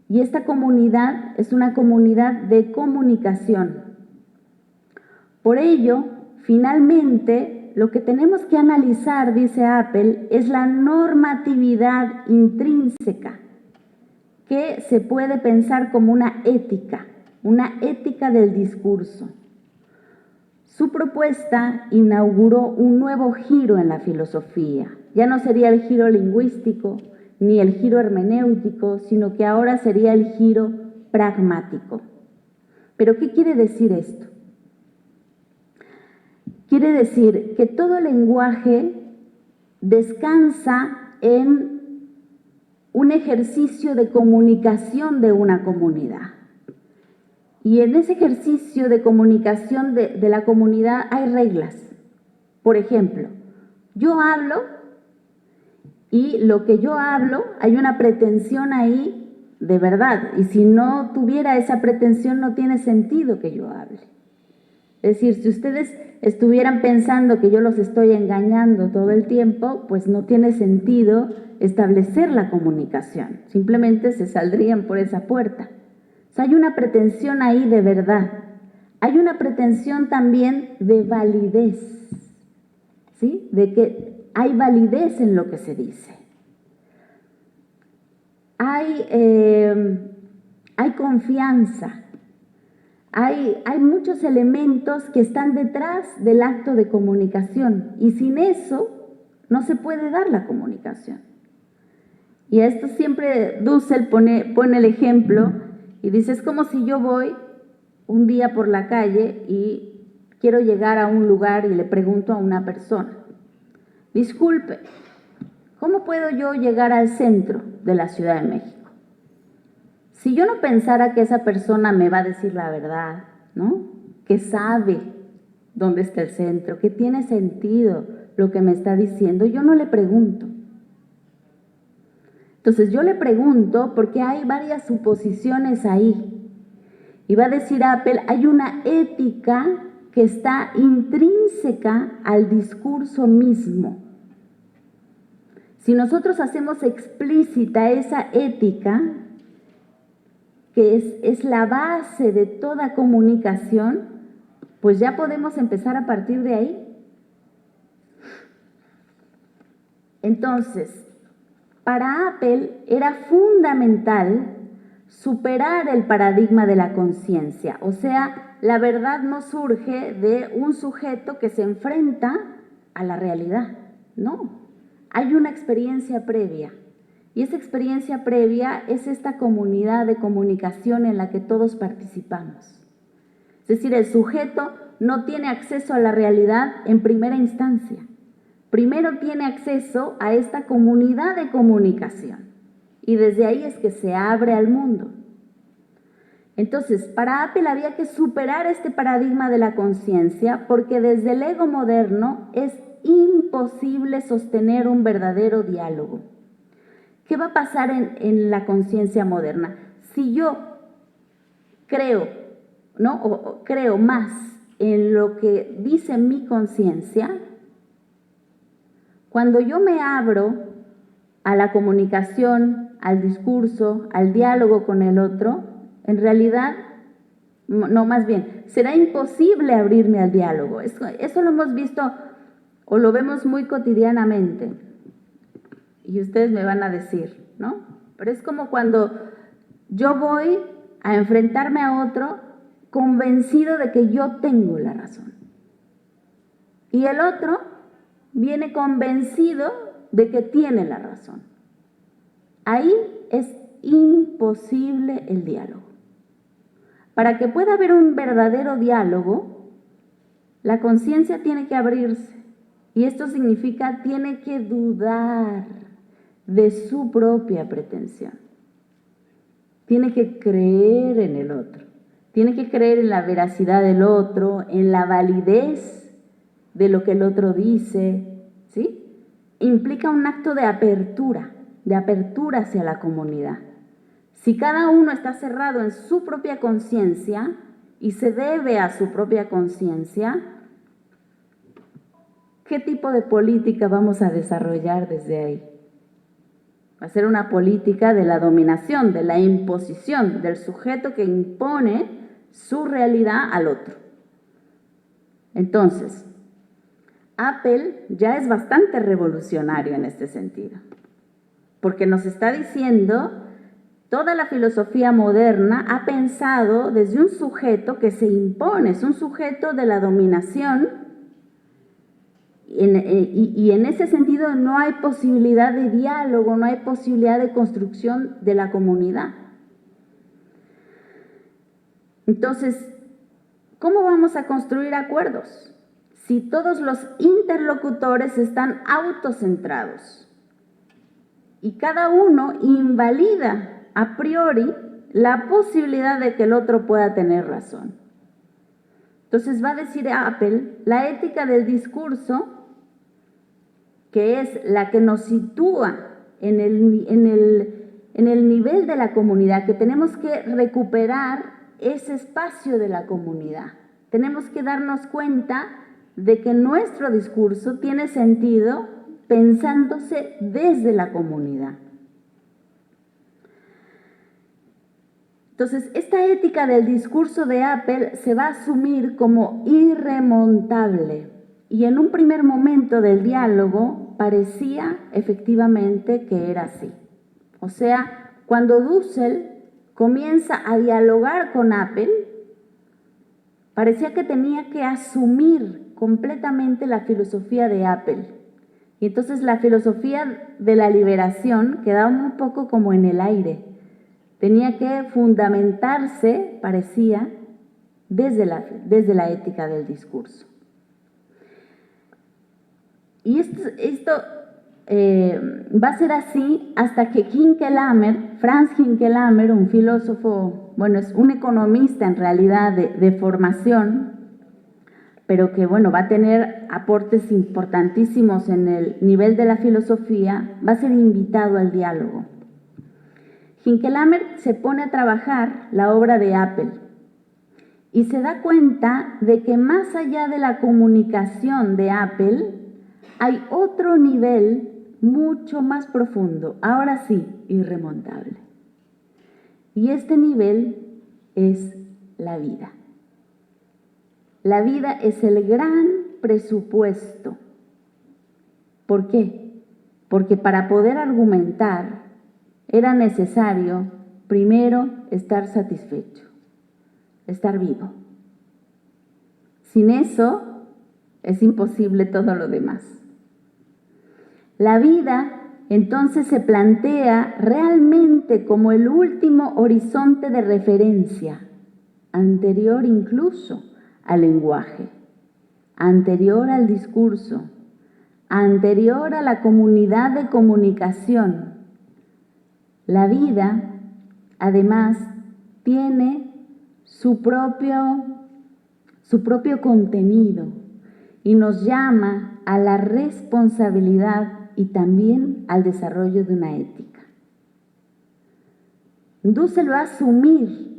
Y esta comunidad es una comunidad de comunicación. Por ello, finalmente, lo que tenemos que analizar, dice Apple, es la normatividad intrínseca, que se puede pensar como una ética del discurso. Su propuesta inauguró un nuevo giro en la filosofía. Ya no sería el giro lingüístico, ni el giro hermenéutico, sino que ahora sería el giro pragmático. ¿Pero qué quiere decir esto? Quiere decir que todo lenguaje descansa en un ejercicio de comunicación de una comunidad. Y en ese ejercicio de comunicación de la comunidad hay reglas. Por ejemplo, yo hablo y lo que yo hablo, hay una pretensión ahí de verdad. Y si no tuviera esa pretensión, no tiene sentido que yo hable. Es decir, si ustedes estuvieran pensando que yo los estoy engañando todo el tiempo, pues no tiene sentido establecer la comunicación. Simplemente se saldrían por esa puerta. O sea, hay una pretensión ahí de verdad. Hay una pretensión también de validez, ¿sí? De que hay validez en lo que se dice. Hay confianza. Hay muchos elementos que están detrás del acto de comunicación y sin eso no se puede dar la comunicación. Y a esto siempre Dussel pone el ejemplo y dice, es como si yo voy un día por la calle y quiero llegar a un lugar y le pregunto a una persona, disculpe, ¿Cómo puedo yo llegar al centro de la Ciudad de México? Si yo no pensara que esa persona me va a decir la verdad, ¿no? Que sabe dónde está el centro, que tiene sentido lo que me está diciendo, yo no le pregunto. Entonces yo le pregunto porque hay varias suposiciones ahí. Y va a decir Apple, hay una ética que está intrínseca al discurso mismo. Si nosotros hacemos explícita esa ética, que es la base de toda comunicación, pues ya podemos empezar a partir de ahí. Entonces, para Apple era fundamental superar el paradigma de la conciencia, o sea, la verdad no surge de un sujeto que se enfrenta a la realidad, no. Hay una experiencia previa, y esa experiencia previa es esta comunidad de comunicación en la que todos participamos. Es decir, el sujeto no tiene acceso a la realidad en primera instancia. Primero tiene acceso a esta comunidad de comunicación, y desde ahí es que se abre al mundo. Entonces, para Apple había que superar este paradigma de la conciencia, porque desde el ego moderno es imposible sostener un verdadero diálogo. ¿Qué va a pasar en la conciencia moderna? Si yo creo, ¿no? o creo más en lo que dice mi conciencia, cuando yo me abro a la comunicación, al discurso, al diálogo con el otro, en realidad, no, más bien, será imposible abrirme al diálogo. Eso lo hemos visto o lo vemos muy cotidianamente. Y ustedes me van a decir, ¿no? Pero es como cuando yo voy a enfrentarme a otro convencido de que yo tengo la razón. Y el otro viene convencido de que tiene la razón. Ahí es imposible el diálogo. Para que pueda haber un verdadero diálogo, la conciencia tiene que abrirse. Y esto significa tiene que dudar de su propia pretensión. Tiene que creer en el otro. Tiene que creer en la veracidad del otro, en la validez de lo que el otro dice, ¿sí? Implica un acto de apertura hacia la comunidad. Si cada uno está cerrado en su propia conciencia y se debe a su propia conciencia, ¿qué tipo de política vamos a desarrollar desde ahí? Va a ser una política de la dominación, de la imposición, del sujeto que impone su realidad al otro. Entonces, Apple ya es bastante revolucionario en este sentido, porque nos está diciendo, toda la filosofía moderna ha pensado desde un sujeto que se impone, es un sujeto de la dominación, y en ese sentido no hay posibilidad de diálogo, no hay posibilidad de construcción de la comunidad. Entonces, ¿cómo vamos a construir acuerdos si todos los interlocutores están autocentrados y cada uno invalida a priori la posibilidad de que el otro pueda tener razón? Entonces va a decir Apple, la ética del discurso, que es la que nos sitúa en el nivel de la comunidad, que tenemos que recuperar ese espacio de la comunidad. Tenemos que darnos cuenta de que nuestro discurso tiene sentido pensándose desde la comunidad. Entonces, esta ética del discurso de Apple se va a asumir como irremontable, y en un primer momento del diálogo parecía efectivamente que era así. O sea, cuando Dussel comienza a dialogar con Apple, parecía que tenía que asumir completamente la filosofía de Apple. Y entonces la filosofía de la liberación quedaba un poco como en el aire. Tenía que fundamentarse, parecía, desde la ética del discurso. Y esto va a ser así hasta que Franz Hinkelamer, un filósofo, bueno, es un economista en realidad de formación, pero que, bueno, va a tener aportes importantísimos en el nivel de la filosofía, va a ser invitado al diálogo. Hinkelamer se pone a trabajar la obra de Apple y se da cuenta de que más allá de la comunicación de Apple hay otro nivel mucho más profundo, ahora sí, irremontable. Y este nivel es la vida. La vida es el gran presupuesto. ¿Por qué? Porque para poder argumentar era necesario primero estar satisfecho, estar vivo. Sin eso es imposible todo lo demás. La vida entonces se plantea realmente como el último horizonte de referencia, anterior incluso al lenguaje, anterior al discurso, anterior a la comunidad de comunicación. La vida, además, tiene su propio contenido y nos llama a la responsabilidad y también al desarrollo de una ética. Dussel va a asumir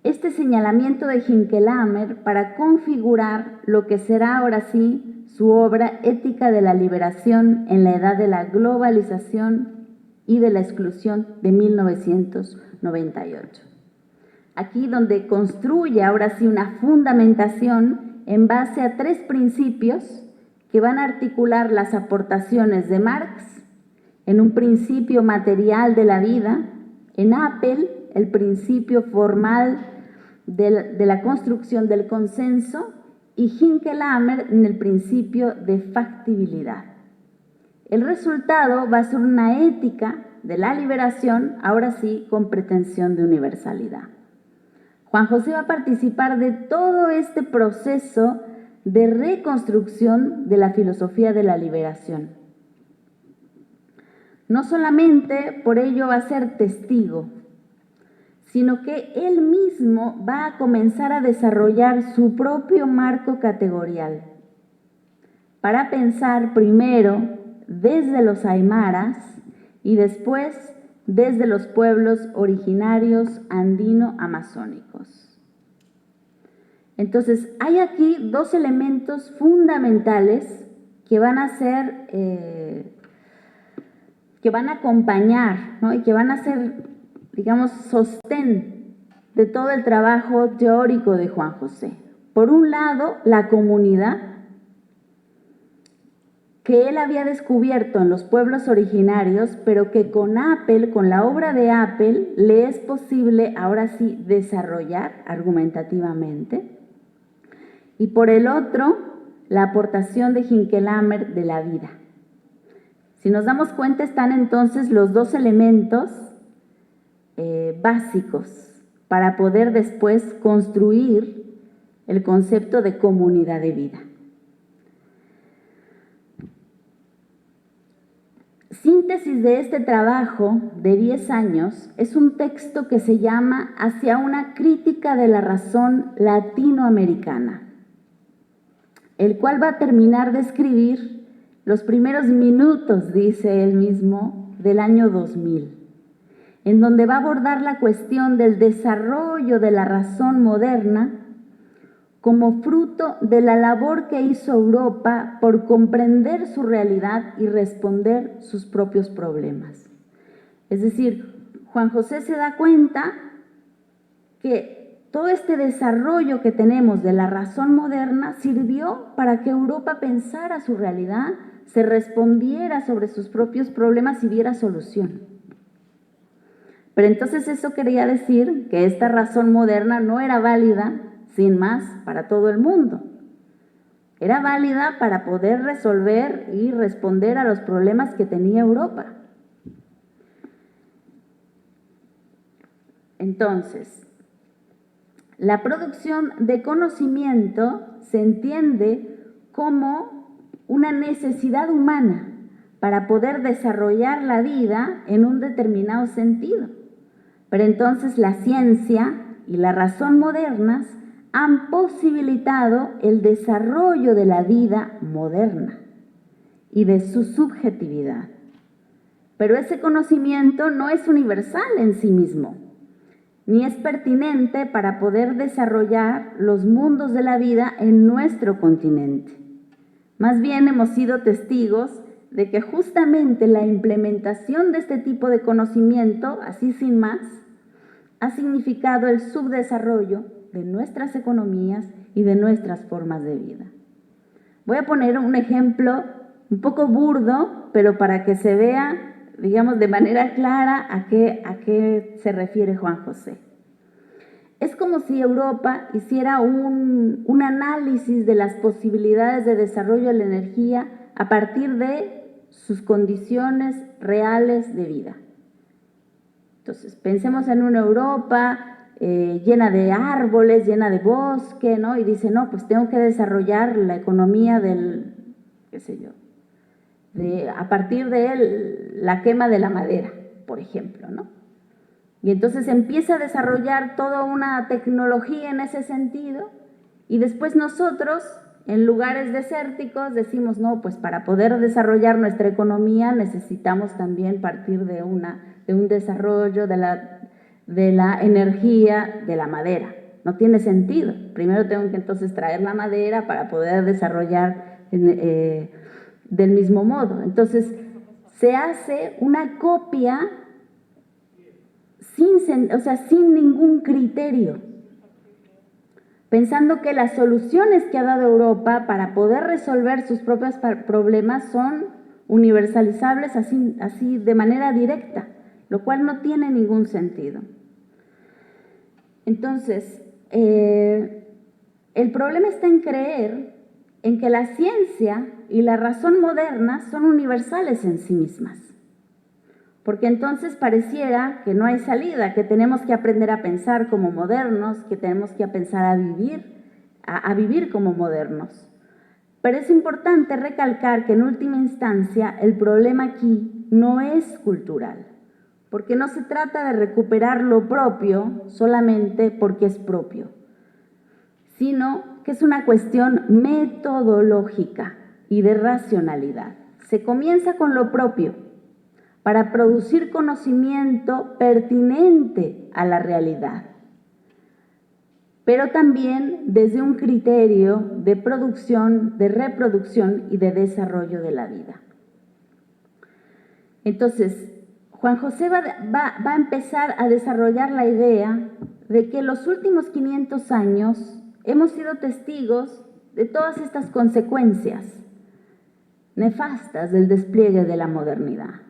este señalamiento de Hinkelamer para configurar lo que será ahora sí su obra Ética de la Liberación en la Edad de la Globalización y de la Exclusión de 1998. Aquí donde construye ahora sí una fundamentación en base a 3 principios que van a articular las aportaciones de Marx en un principio material de la vida, en Apple el principio formal de la construcción del consenso y Hinkelamer en el principio de factibilidad. El resultado va a ser una ética de la liberación, ahora sí con pretensión de universalidad. Juan José va a participar de todo este proceso de reconstrucción de la filosofía de la liberación. No solamente por ello va a ser testigo, sino que él mismo va a comenzar a desarrollar su propio marco categorial para pensar primero desde los aymaras y después desde los pueblos originarios andino-amazónicos. Entonces, hay aquí 2 elementos fundamentales que van a ser, que van a acompañar, ¿no? Y que van a ser, digamos, sostén de todo el trabajo teórico de Juan José. Por un lado, la comunidad que él había descubierto en los pueblos originarios, pero que con Apple, con la obra de Apple, le es posible ahora sí desarrollar argumentativamente. Y por el otro, la aportación de Hinkelamer de la vida. Si nos damos cuenta, están entonces los 2 elementos básicos para poder después construir el concepto de comunidad de vida. Síntesis de este trabajo de 10 años es un texto que se llama Hacia una crítica de la razón latinoamericana, el cual va a terminar de escribir los primeros minutos, dice él mismo, del año 2000, en donde va a abordar la cuestión del desarrollo de la razón moderna como fruto de la labor que hizo Europa por comprender su realidad y responder sus propios problemas. Es decir, Juan José se da cuenta que todo este desarrollo que tenemos de la razón moderna sirvió para que Europa pensara su realidad, se respondiera sobre sus propios problemas y viera solución. Pero entonces eso quería decir que esta razón moderna no era válida, sin más, para todo el mundo. Era válida para poder resolver y responder a los problemas que tenía Europa. Entonces, la producción de conocimiento se entiende como una necesidad humana para poder desarrollar la vida en un determinado sentido. Pero entonces la ciencia y la razón modernas han posibilitado el desarrollo de la vida moderna y de su subjetividad. Pero ese conocimiento no es universal en sí mismo, ni es pertinente para poder desarrollar los mundos de la vida en nuestro continente. Más bien hemos sido testigos de que justamente la implementación de este tipo de conocimiento, así sin más, ha significado el subdesarrollo de nuestras economías y de nuestras formas de vida. Voy a poner un ejemplo un poco burdo, pero para que se vea, digamos, de manera clara a qué se refiere Juan José. Es como si Europa hiciera un análisis de las posibilidades de desarrollo de la energía a partir de sus condiciones reales de vida. Entonces, pensemos en una Europa llena de árboles, llena de bosque, ¿no? Y dice, no, pues tengo que desarrollar la economía del, qué sé yo, a partir de la quema de la madera, por ejemplo, ¿no? Y entonces empieza a desarrollar toda una tecnología en ese sentido y después nosotros, en lugares desérticos, decimos, no, pues para poder desarrollar nuestra economía necesitamos también partir de un desarrollo de la energía de la madera. No tiene sentido. Primero tengo que entonces traer la madera para poder desarrollar del mismo modo. Entonces, se hace una copia sin ningún criterio, pensando que las soluciones que ha dado Europa para poder resolver sus propios problemas son universalizables así de manera directa, lo cual no tiene ningún sentido. Entonces, el problema está en creer en que la ciencia y la razón moderna son universales en sí mismas. Porque entonces pareciera que no hay salida, que tenemos que aprender a pensar como modernos, que tenemos que pensar a vivir como modernos. Pero es importante recalcar que en última instancia el problema aquí no es cultural, porque no se trata de recuperar lo propio solamente porque es propio, sino que es una cuestión metodológica y de racionalidad. Se comienza con lo propio, para producir conocimiento pertinente a la realidad, pero también desde un criterio de producción, de reproducción y de desarrollo de la vida. Entonces, Juan José va a empezar a desarrollar la idea de que en los últimos 500 años hemos sido testigos de todas estas consecuencias nefastas del despliegue de la modernidad.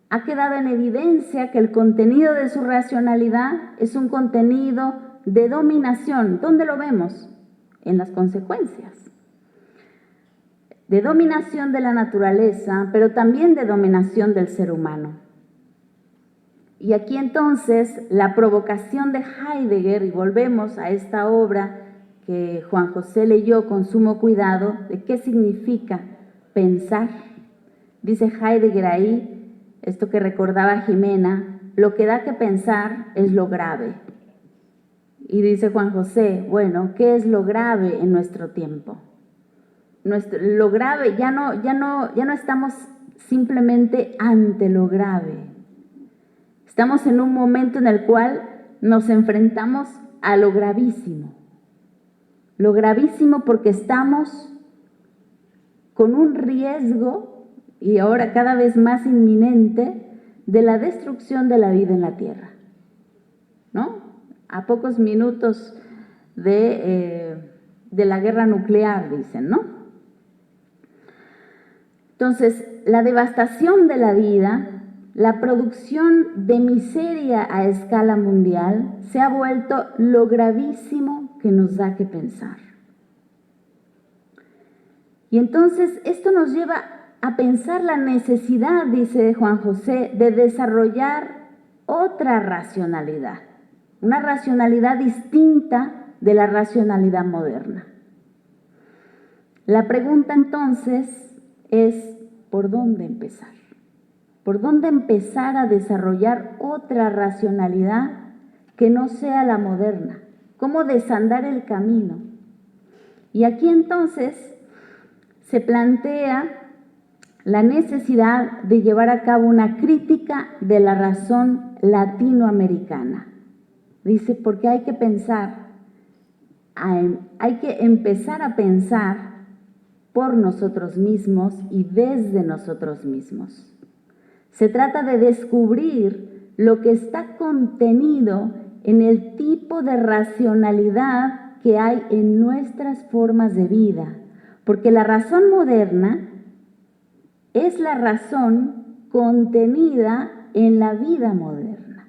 Ha quedado en evidencia que el contenido de su racionalidad es un contenido de dominación. ¿Dónde lo vemos? En las consecuencias. De dominación de la naturaleza, pero también de dominación del ser humano. Y aquí entonces la provocación de Heidegger, y volvemos a esta obra que Juan José leyó con sumo cuidado, de qué significa pensar. Dice Heidegger ahí, esto que recordaba Jimena, lo que da que pensar es lo grave. Y dice Juan José, bueno, ¿qué es lo grave en nuestro tiempo? Lo grave, ya no estamos simplemente ante lo grave. Estamos en un momento en el cual nos enfrentamos a lo gravísimo. Lo gravísimo porque estamos con un riesgo, y ahora cada vez más inminente, de la destrucción de la vida en la Tierra, ¿no? A pocos minutos de la guerra nuclear, dicen, ¿no? Entonces, la devastación de la vida, la producción de miseria a escala mundial, se ha vuelto lo gravísimo que nos da que pensar. Y entonces, esto nos lleva a pensar la necesidad, dice Juan José, de desarrollar otra racionalidad, una racionalidad distinta de la racionalidad moderna. La pregunta entonces es, ¿por dónde empezar? ¿Por dónde empezar a desarrollar otra racionalidad que no sea la moderna? ¿Cómo desandar el camino? Y aquí entonces se plantea la necesidad de llevar a cabo una crítica de la razón latinoamericana. Dice, porque hay que empezar a pensar por nosotros mismos y desde nosotros mismos. Se trata de descubrir lo que está contenido en el tipo de racionalidad que hay en nuestras formas de vida, porque la razón moderna es la razón contenida en la vida moderna.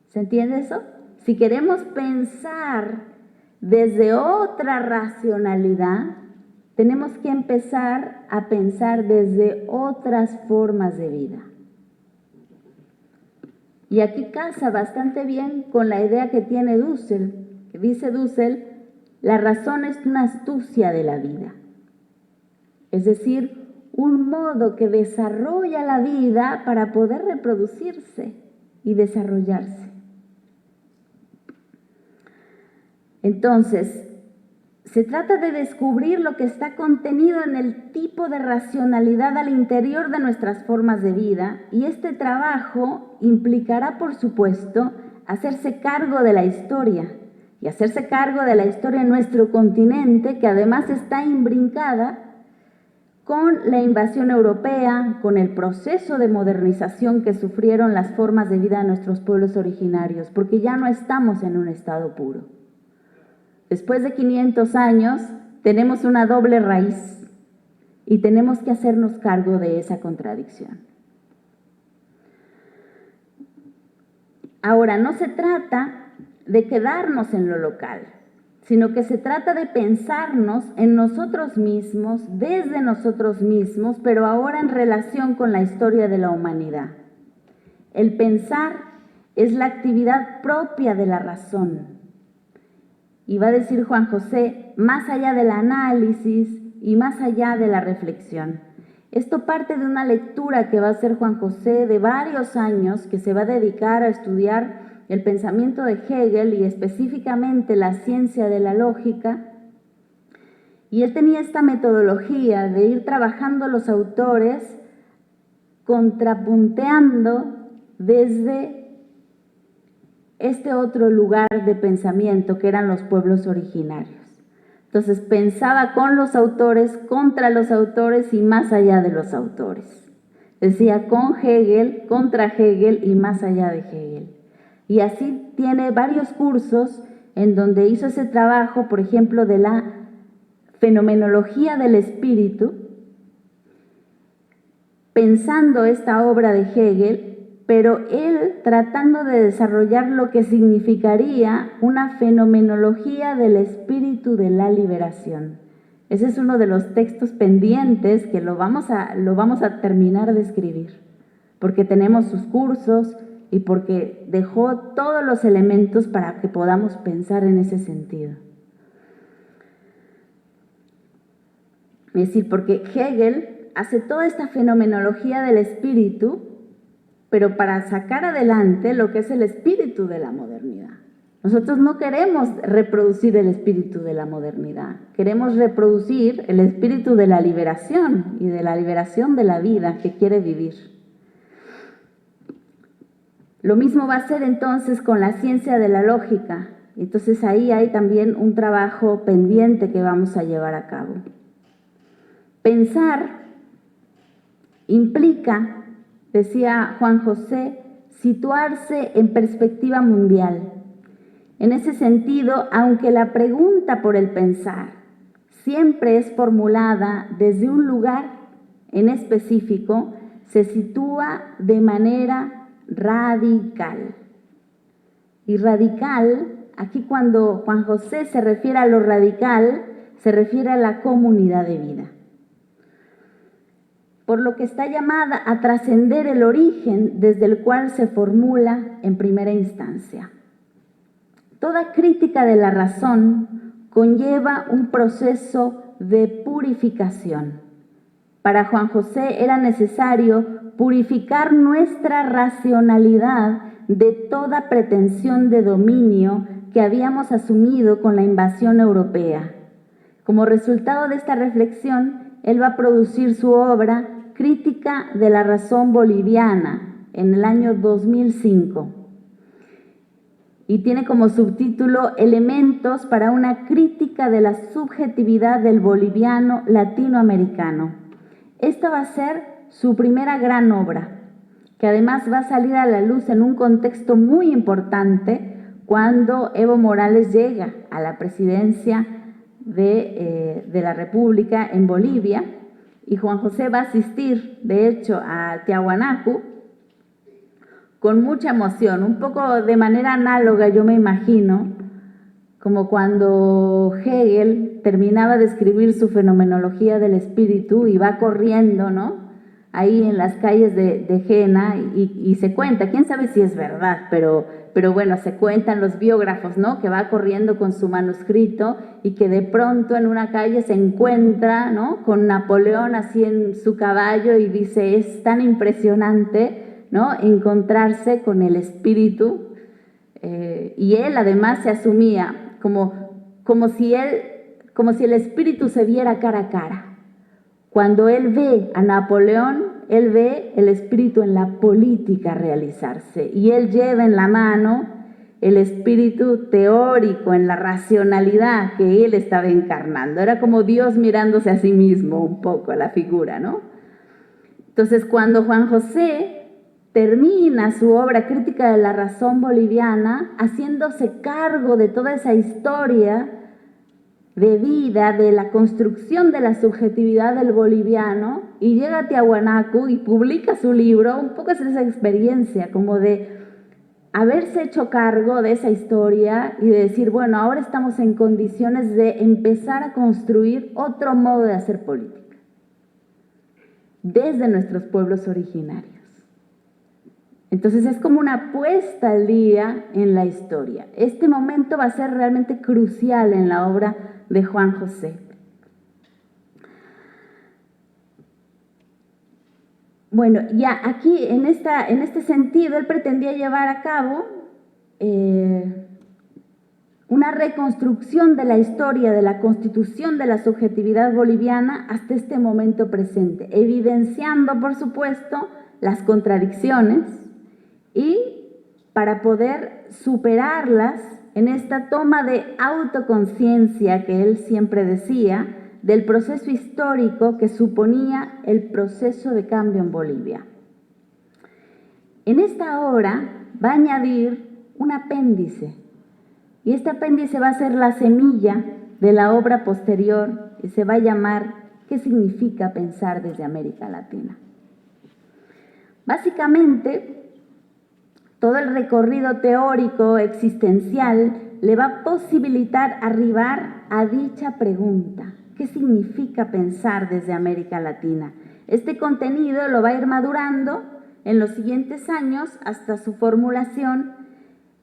¿Se entiende eso? Si queremos pensar desde otra racionalidad, tenemos que empezar a pensar desde otras formas de vida. Y aquí casa bastante bien con la idea que tiene Dussel, que dice Dussel, la razón es una astucia de la vida. Es decir, un modo que desarrolla la vida para poder reproducirse y desarrollarse. Entonces, se trata de descubrir lo que está contenido en el tipo de racionalidad al interior de nuestras formas de vida, y este trabajo implicará, por supuesto, hacerse cargo de la historia, y hacerse cargo de la historia en nuestro continente, que además está imbrincada con la invasión europea, con el proceso de modernización que sufrieron las formas de vida de nuestros pueblos originarios, porque ya no estamos en un estado puro. Después de 500 años, tenemos una doble raíz y tenemos que hacernos cargo de esa contradicción. Ahora, no se trata de quedarnos en lo local, sino que se trata de pensarnos en nosotros mismos, desde nosotros mismos, pero ahora en relación con la historia de la humanidad. El pensar es la actividad propia de la razón. Y va a decir Juan José, más allá del análisis y más allá de la reflexión. Esto parte de una lectura que va a hacer Juan José de varios años, que se va a dedicar a estudiar el pensamiento de Hegel y específicamente la ciencia de la lógica. Y él tenía esta metodología de ir trabajando los autores, contrapunteando desde este otro lugar de pensamiento que eran los pueblos originarios. Entonces pensaba con los autores, contra los autores y más allá de los autores. Decía con Hegel, contra Hegel y más allá de Hegel. Y así tiene varios cursos en donde hizo ese trabajo, por ejemplo, de la fenomenología del espíritu, pensando esta obra de Hegel, pero él tratando de desarrollar lo que significaría una fenomenología del espíritu de la liberación. Ese es uno de los textos pendientes que lo vamos a terminar de escribir, porque tenemos sus cursos y porque dejó todos los elementos para que podamos pensar en ese sentido. Es decir, porque Hegel hace toda esta fenomenología del espíritu, pero para sacar adelante lo que es el espíritu de la modernidad. Nosotros no queremos reproducir el espíritu de la modernidad, queremos reproducir el espíritu de la liberación y de la liberación de la vida que quiere vivir. Lo mismo va a ser entonces con la ciencia de la lógica. Entonces ahí hay también un trabajo pendiente que vamos a llevar a cabo. Pensar implica, decía Juan José, situarse en perspectiva mundial. En ese sentido, aunque la pregunta por el pensar siempre es formulada desde un lugar en específico, se sitúa de manera radical. Y radical, aquí cuando Juan José se refiere a lo radical, se refiere a la comunidad de vida, por lo que está llamada a trascender el origen desde el cual se formula en primera instancia. Toda crítica de la razón conlleva un proceso de purificación. Para Juan José era necesario purificar nuestra racionalidad de toda pretensión de dominio que habíamos asumido con la invasión europea. Como resultado de esta reflexión, él va a producir su obra Crítica de la Razón Boliviana en el año 2005. Y tiene como subtítulo Elementos para una crítica de la subjetividad del boliviano latinoamericano. Esta va a ser su primera gran obra, que además va a salir a la luz en un contexto muy importante cuando Evo Morales llega a la presidencia de la República en Bolivia, y Juan José va a asistir, de hecho, a Tiahuanacu con mucha emoción, un poco de manera análoga, yo me imagino, como cuando Hegel terminaba de escribir su fenomenología del espíritu y va corriendo, ¿no?, ahí en las calles de Jena y se cuenta, quién sabe si es verdad, pero bueno, se cuentan los biógrafos, ¿no?, que va corriendo con su manuscrito y que de pronto en una calle se encuentra, ¿no?, con Napoleón así en su caballo y dice, es tan impresionante, ¿no?, encontrarse con el espíritu, y él además se asumía como si el espíritu se viera cara a cara. Cuando él ve a Napoleón, él ve el espíritu en la política realizarse y él lleva en la mano el espíritu teórico en la racionalidad que él estaba encarnando. Era como Dios mirándose a sí mismo un poco, la figura, ¿no? Entonces, cuando Juan José termina su obra Crítica de la Razón Boliviana, haciéndose cargo de toda esa historia de vida, de la construcción de la subjetividad del boliviano, y llega a Tiahuanacu y publica su libro, un poco es esa experiencia como de haberse hecho cargo de esa historia y de decir, bueno, ahora estamos en condiciones de empezar a construir otro modo de hacer política desde nuestros pueblos originarios. Entonces es como una puesta al día en la historia. Este momento va a ser realmente crucial en la obra de Juan José. Bueno, ya aquí en este sentido él pretendía llevar a cabo una reconstrucción de la historia de la constitución de la subjetividad boliviana hasta este momento presente, evidenciando, por supuesto, las contradicciones y para poder superarlas en esta toma de autoconciencia que él siempre decía del proceso histórico que suponía el proceso de cambio en Bolivia. En esta obra va a añadir un apéndice, y este apéndice va a ser la semilla de la obra posterior y se va a llamar ¿Qué significa pensar desde América Latina? Básicamente, todo el recorrido teórico existencial le va a posibilitar arribar a dicha pregunta. ¿Qué significa pensar desde América Latina? Este contenido lo va a ir madurando en los siguientes años hasta su formulación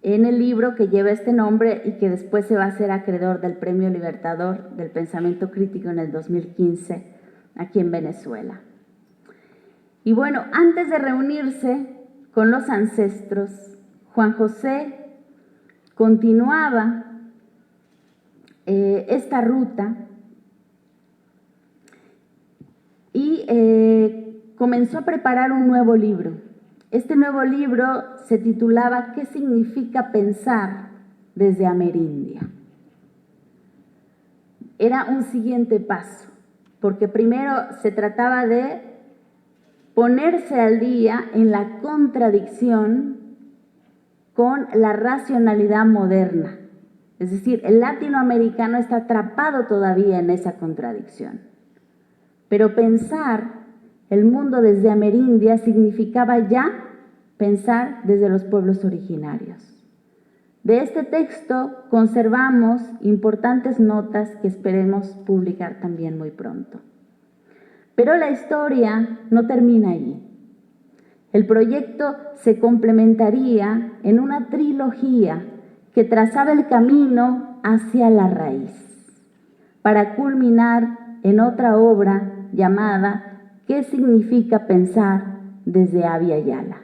en el libro que lleva este nombre y que después se va a hacer acreedor del Premio Libertador del Pensamiento Crítico en el 2015 aquí en Venezuela. Y bueno, antes de reunirse con los ancestros, Juan José continuaba esta ruta y comenzó a preparar un nuevo libro. Este nuevo libro se titulaba ¿Qué significa pensar desde Amerindia? Era un siguiente paso, porque primero se trataba de ponerse al día en la contradicción con la racionalidad moderna. Es decir, el latinoamericano está atrapado todavía en esa contradicción. Pero pensar el mundo desde Amerindia significaba ya pensar desde los pueblos originarios. De este texto conservamos importantes notas que esperemos publicar también muy pronto. Pero la historia no termina allí. El proyecto se complementaría en una trilogía que trazaba el camino hacia la raíz, para culminar en otra obra llamada qué significa pensar desde Abya Yala.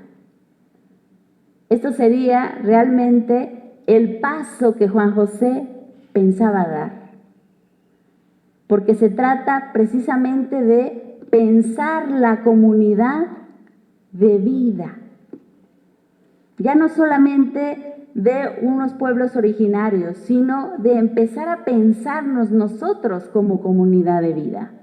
Esto sería realmente el paso que Juan José pensaba dar, porque se trata precisamente de pensar la comunidad de vida, ya no solamente de unos pueblos originarios, sino de empezar a pensarnos nosotros como comunidad de vida.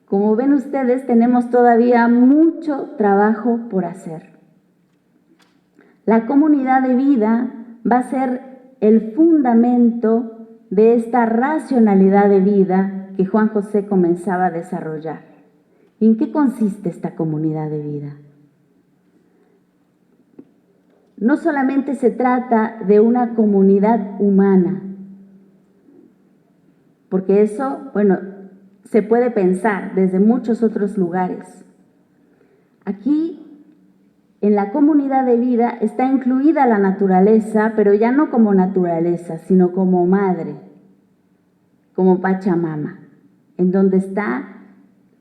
Como ven ustedes, tenemos todavía mucho trabajo por hacer. La comunidad de vida va a ser el fundamento de esta racionalidad de vida que Juan José comenzaba a desarrollar. ¿Y en qué consiste esta comunidad de vida? No solamente se trata de una comunidad humana, porque eso, bueno, se puede pensar desde muchos otros lugares. Aquí, en la comunidad de vida, está incluida la naturaleza, pero ya no como naturaleza, sino como madre, como Pachamama, en donde está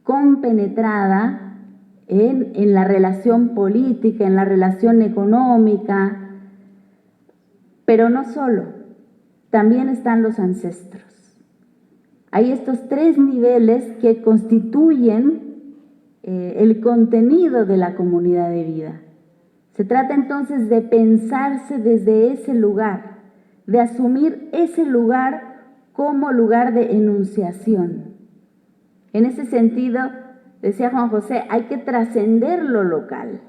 compenetrada en la relación política, en la relación económica, pero no solo, también están los ancestros. Hay estos tres niveles que constituyen el contenido de la comunidad de vida. Se trata entonces de pensarse desde ese lugar, de asumir ese lugar como lugar de enunciación. En ese sentido, decía Juan José, hay que trascender lo local,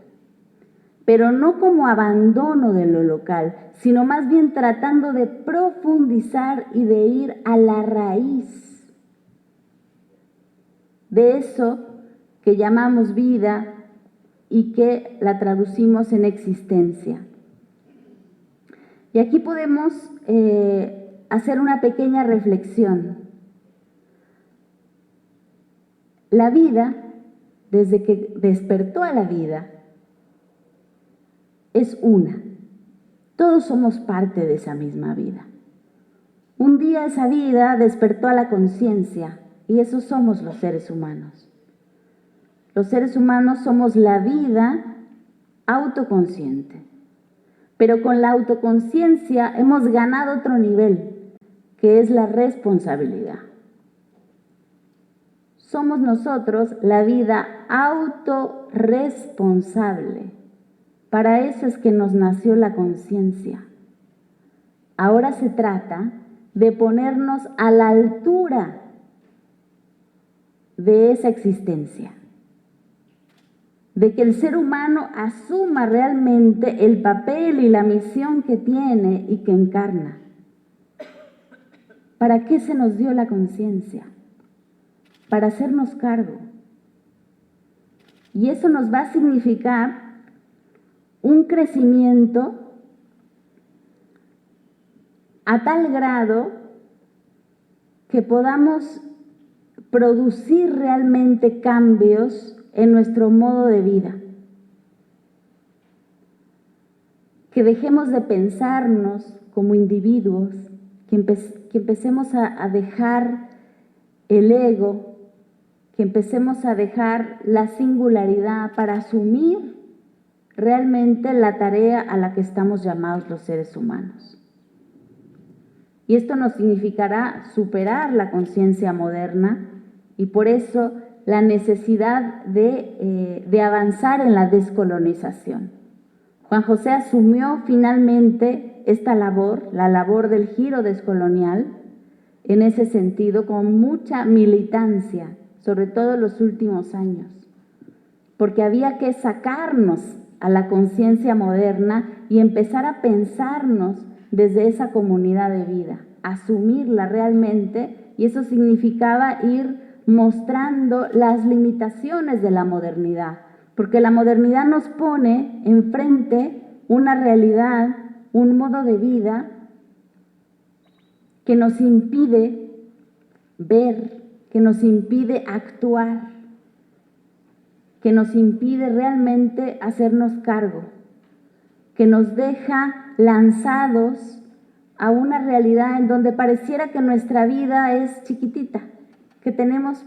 pero no como abandono de lo local, sino más bien tratando de profundizar y de ir a la raíz de eso que llamamos vida y que la traducimos en existencia. Y aquí podemos hacer una pequeña reflexión. La vida, desde que despertó a la vida, es una. Todos somos parte de esa misma vida. Un día esa vida despertó a la conciencia y esos somos los seres humanos. Los seres humanos somos la vida autoconsciente. Pero con la autoconciencia hemos ganado otro nivel, que es la responsabilidad. Somos nosotros la vida autorresponsable. Para eso es que nos nació la conciencia. Ahora se trata de ponernos a la altura de esa existencia, de que el ser humano asuma realmente el papel y la misión que tiene y que encarna. ¿Para qué se nos dio la conciencia? Para hacernos cargo. Y eso nos va a significar un crecimiento a tal grado que podamos producir realmente cambios en nuestro modo de vida. Que dejemos de pensarnos como individuos, que empecemos a dejar el ego, que empecemos a dejar la singularidad para asumir realmente la tarea a la que estamos llamados los seres humanos. Y esto nos significará superar la conciencia moderna y por eso la necesidad de avanzar en la descolonización. Juan José asumió finalmente esta labor, la labor del giro descolonial, en ese sentido con mucha militancia, sobre todo en los últimos años, porque había que sacarnos a la conciencia moderna y empezar a pensarnos desde esa comunidad de vida, asumirla realmente, y eso significaba ir mostrando las limitaciones de la modernidad, porque la modernidad nos pone enfrente una realidad, un modo de vida que nos impide ver, que nos impide actuar, que nos impide realmente hacernos cargo, que nos deja lanzados a una realidad en donde pareciera que nuestra vida es chiquitita, que tenemos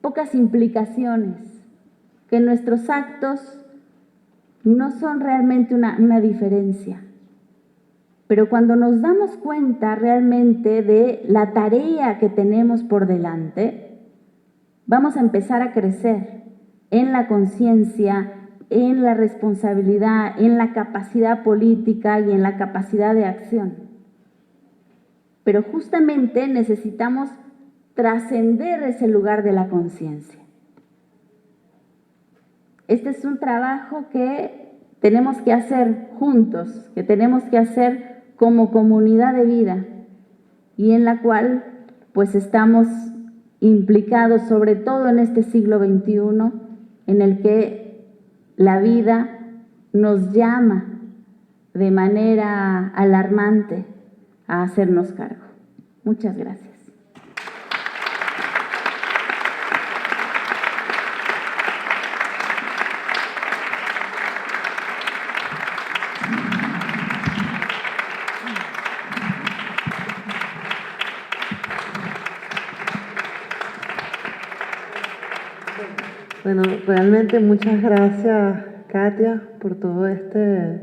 pocas implicaciones, que nuestros actos no son realmente una diferencia. Pero cuando nos damos cuenta realmente de la tarea que tenemos por delante, vamos a empezar a crecer en la conciencia, en la responsabilidad, en la capacidad política y en la capacidad de acción. Pero justamente necesitamos trascender ese lugar de la conciencia. Este es un trabajo que tenemos que hacer juntos, que tenemos que hacer como comunidad de vida y en la cual pues estamos implicados sobre todo en este siglo XXI en el que la vida nos llama de manera alarmante a hacernos cargo. Muchas gracias. Bueno, realmente muchas gracias, Katia, por todo este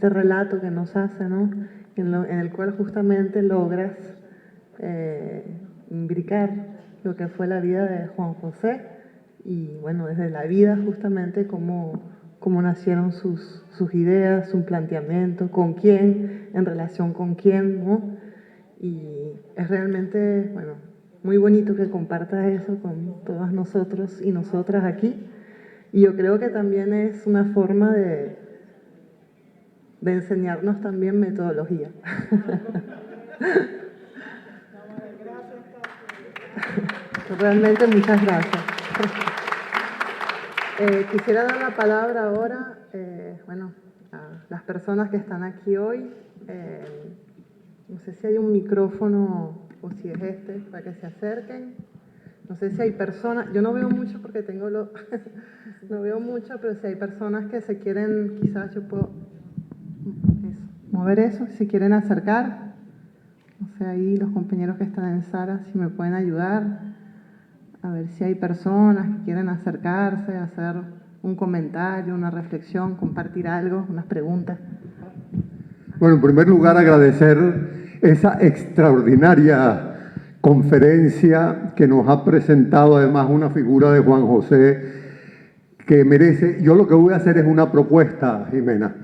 relato que nos hace, ¿no? En el cual justamente logras imbricar lo que fue la vida de Juan José y, bueno, desde la vida justamente cómo nacieron sus ideas, su planteamiento, con quién, en relación con quién, ¿no? Y es realmente, bueno, muy bonito que compartas eso con todas nosotros y nosotras aquí. Y yo creo que también es una forma de enseñarnos también metodología. Realmente muchas gracias. Quisiera dar la palabra ahora, bueno, a las personas que están aquí hoy. No sé si hay un micrófono o si es este, para que se acerquen. No sé si hay personas, yo no veo mucho porque tengo no veo mucho, pero si hay personas que se quieren, quizás yo puedo mover eso, si quieren acercar. No sé, ahí los compañeros que están en sala, si me pueden ayudar. A ver si hay personas que quieren acercarse, hacer un comentario, una reflexión, compartir algo, unas preguntas. Bueno, en primer lugar, agradecer esa extraordinaria conferencia que nos ha presentado además una figura de Juan José que merece. Yo lo que voy a hacer es una propuesta, Jimena.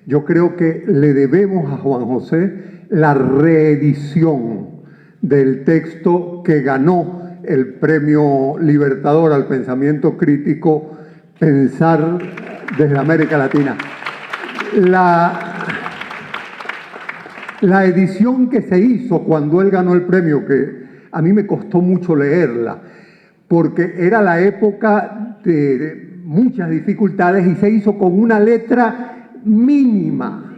Yo creo que le debemos a Juan José la reedición del texto que ganó el Premio Libertador al Pensamiento Crítico, Pensar desde América Latina. La edición que se hizo cuando él ganó el premio, que a mí me costó mucho leerla, porque era la época de muchas dificultades y se hizo con una letra mínima.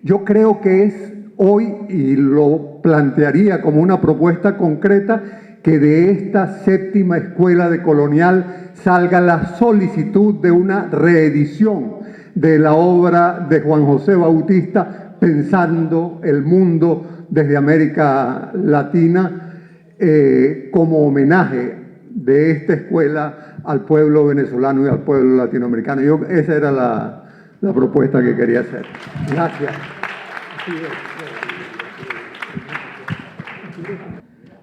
Yo creo que es hoy, y lo plantearía como una propuesta concreta, que de esta séptima escuela de colonial salga la solicitud de una reedición de la obra de Juan José Bautista, Pensando el Mundo desde América Latina, como homenaje de esta escuela al pueblo venezolano y al pueblo latinoamericano. Esa era la propuesta que quería hacer. Gracias.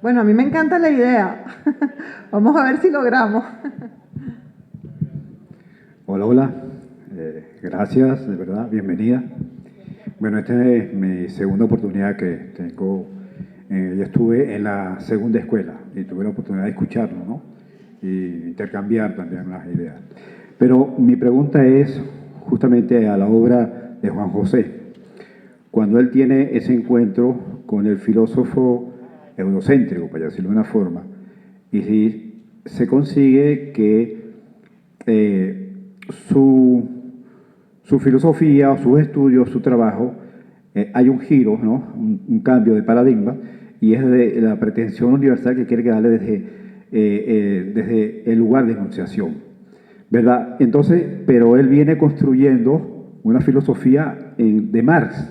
Bueno, a mí me encanta la idea. Vamos a ver si logramos. Hola, hola. Gracias, de verdad, bienvenida. Bueno, esta es mi segunda oportunidad que tengo. Yo estuve en la segunda escuela y tuve la oportunidad de escucharlo, ¿no? Y intercambiar también las ideas. Pero mi pregunta es justamente a la obra de Juan José. Cuando él tiene ese encuentro con el filósofo eurocéntrico, para decirlo de una forma, y se consigue que su filosofía, o sus estudios, su trabajo, hay un giro, ¿no? un cambio de paradigma, y es de la pretensión universal que quiere darle desde el lugar de enunciación, ¿verdad? Entonces, pero él viene construyendo una filosofía de Marx.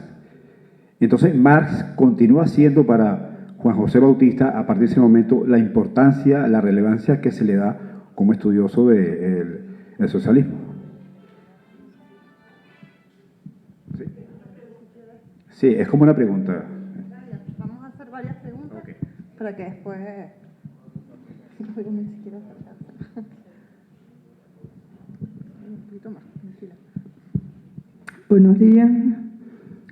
Entonces, Marx continúa siendo para Juan José Bautista, a partir de ese momento, la importancia, la relevancia que se le da como estudioso del socialismo. ¿Sí? Sí, es como una pregunta. Vamos a hacer varias preguntas para que después... Un poquito más, tranquila. Buenos días.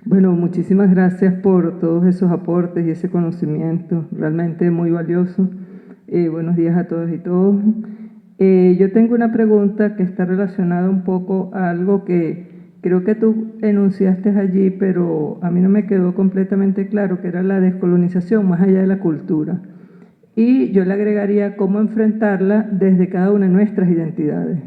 Bueno, muchísimas gracias por todos esos aportes y ese conocimiento, realmente muy valioso. Buenos días a todos y todos. Yo tengo una pregunta que está relacionada un poco a algo que creo que tú enunciaste allí, pero a mí no me quedó completamente claro, que era la descolonización más allá de la cultura. Y yo le agregaría cómo enfrentarla desde cada una de nuestras identidades.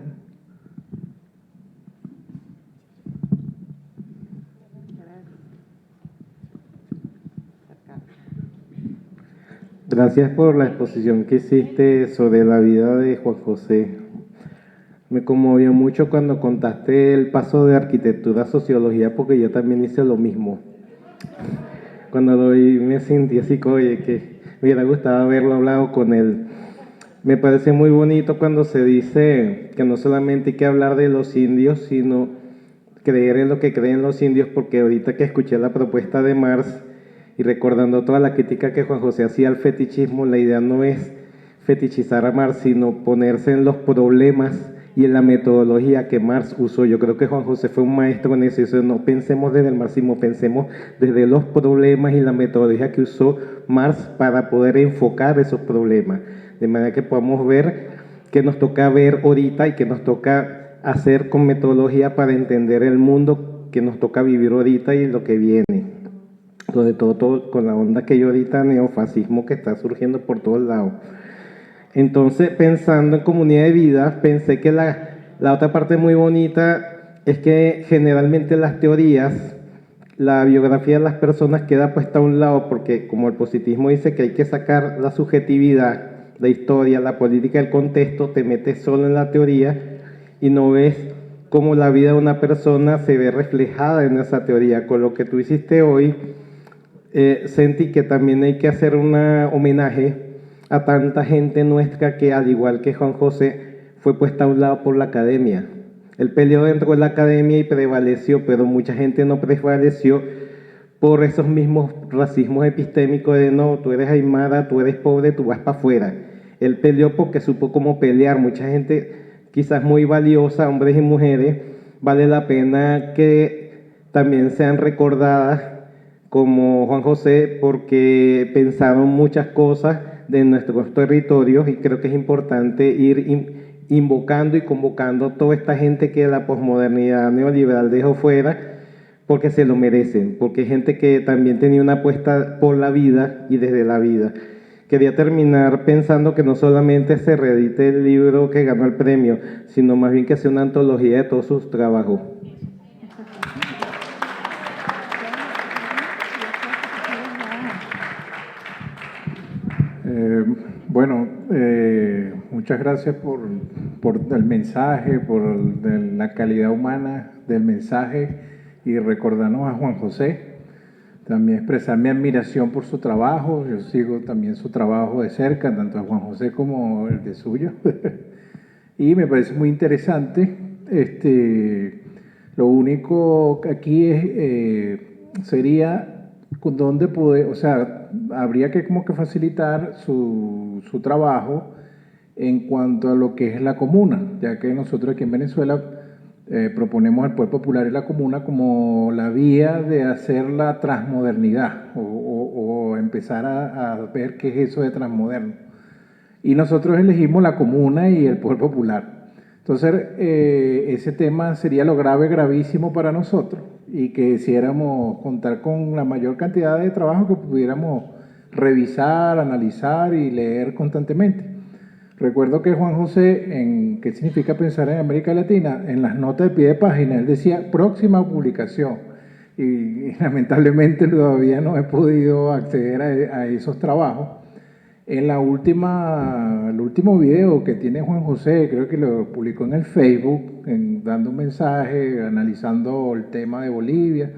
Gracias por la exposición que hiciste sobre la vida de Juan José. Me conmovió mucho cuando contaste el paso de arquitectura a sociología, porque yo también hice lo mismo. Cuando lo vi me sentí así, oye, que me hubiera gustado haberlo hablado con él. Me parece muy bonito cuando se dice que no solamente hay que hablar de los indios, sino creer en lo que creen los indios, porque ahorita que escuché la propuesta de Marx, y recordando toda la crítica que Juan José hacía al fetichismo, la idea no es fetichizar a Marx, sino ponerse en los problemas y en la metodología que Marx usó. Yo creo que Juan José fue un maestro en eso. No pensemos desde el marxismo, pensemos desde los problemas y la metodología que usó Marx para poder enfocar esos problemas. De manera que podamos ver qué nos toca ver ahorita y qué nos toca hacer con metodología para entender el mundo que nos toca vivir ahorita y lo que viene. Sobre todo con la onda que yo ahorita, neofascismo que está surgiendo por todos lados. Entonces, pensando en comunidad de vida, pensé que la otra parte muy bonita es que generalmente las teorías, la biografía de las personas queda puesta a un lado, porque como el positivismo dice que hay que sacar la subjetividad, la historia, la política, el contexto, te metes solo en la teoría y no ves cómo la vida de una persona se ve reflejada en esa teoría. Con lo que tú hiciste hoy, sentí que también hay que hacer un homenaje a tanta gente nuestra que, al igual que Juan José, fue puesta a un lado por la academia. Él peleó dentro de la academia y prevaleció, pero mucha gente no prevaleció por esos mismos racismos epistémicos de no, tú eres aymara, tú eres pobre, tú vas para afuera. Él peleó porque supo cómo pelear. Mucha gente quizás muy valiosa, hombres y mujeres, vale la pena que también sean recordadas como Juan José, porque pensaron muchas cosas de nuestros territorios, y creo que es importante ir invocando y convocando a toda esta gente que la posmodernidad neoliberal dejó fuera, porque se lo merecen, porque es gente que también tenía una apuesta por la vida y desde la vida. Quería terminar pensando que no solamente se reedite el libro que ganó el premio, sino más bien que sea una antología de todos sus trabajos. Muchas gracias por el mensaje, por la calidad humana del mensaje y recordarnos a Juan José. También expresar mi admiración por su trabajo. Yo sigo también su trabajo de cerca, tanto a Juan José como el de suyo. Y me parece muy interesante. Lo único que aquí sería dónde puede, o sea, habría que como que facilitar su trabajo en cuanto a lo que es la comuna, ya que nosotros aquí en Venezuela proponemos al Poder Popular y la comuna como la vía de hacer la transmodernidad o empezar a ver qué es eso de transmoderno. Y nosotros elegimos la comuna y el Poder Popular. Entonces, ese tema sería lo grave, gravísimo para nosotros, y que quisiéramos contar con la mayor cantidad de trabajo que pudiéramos revisar, analizar y leer constantemente. Recuerdo que Juan José, en ¿qué significa pensar en América Latina?, en las notas de pie de página, él decía próxima publicación, y lamentablemente todavía no he podido acceder a esos trabajos. En el último video que tiene Juan José, creo que lo publicó en el Facebook, dando un mensaje, analizando el tema de Bolivia.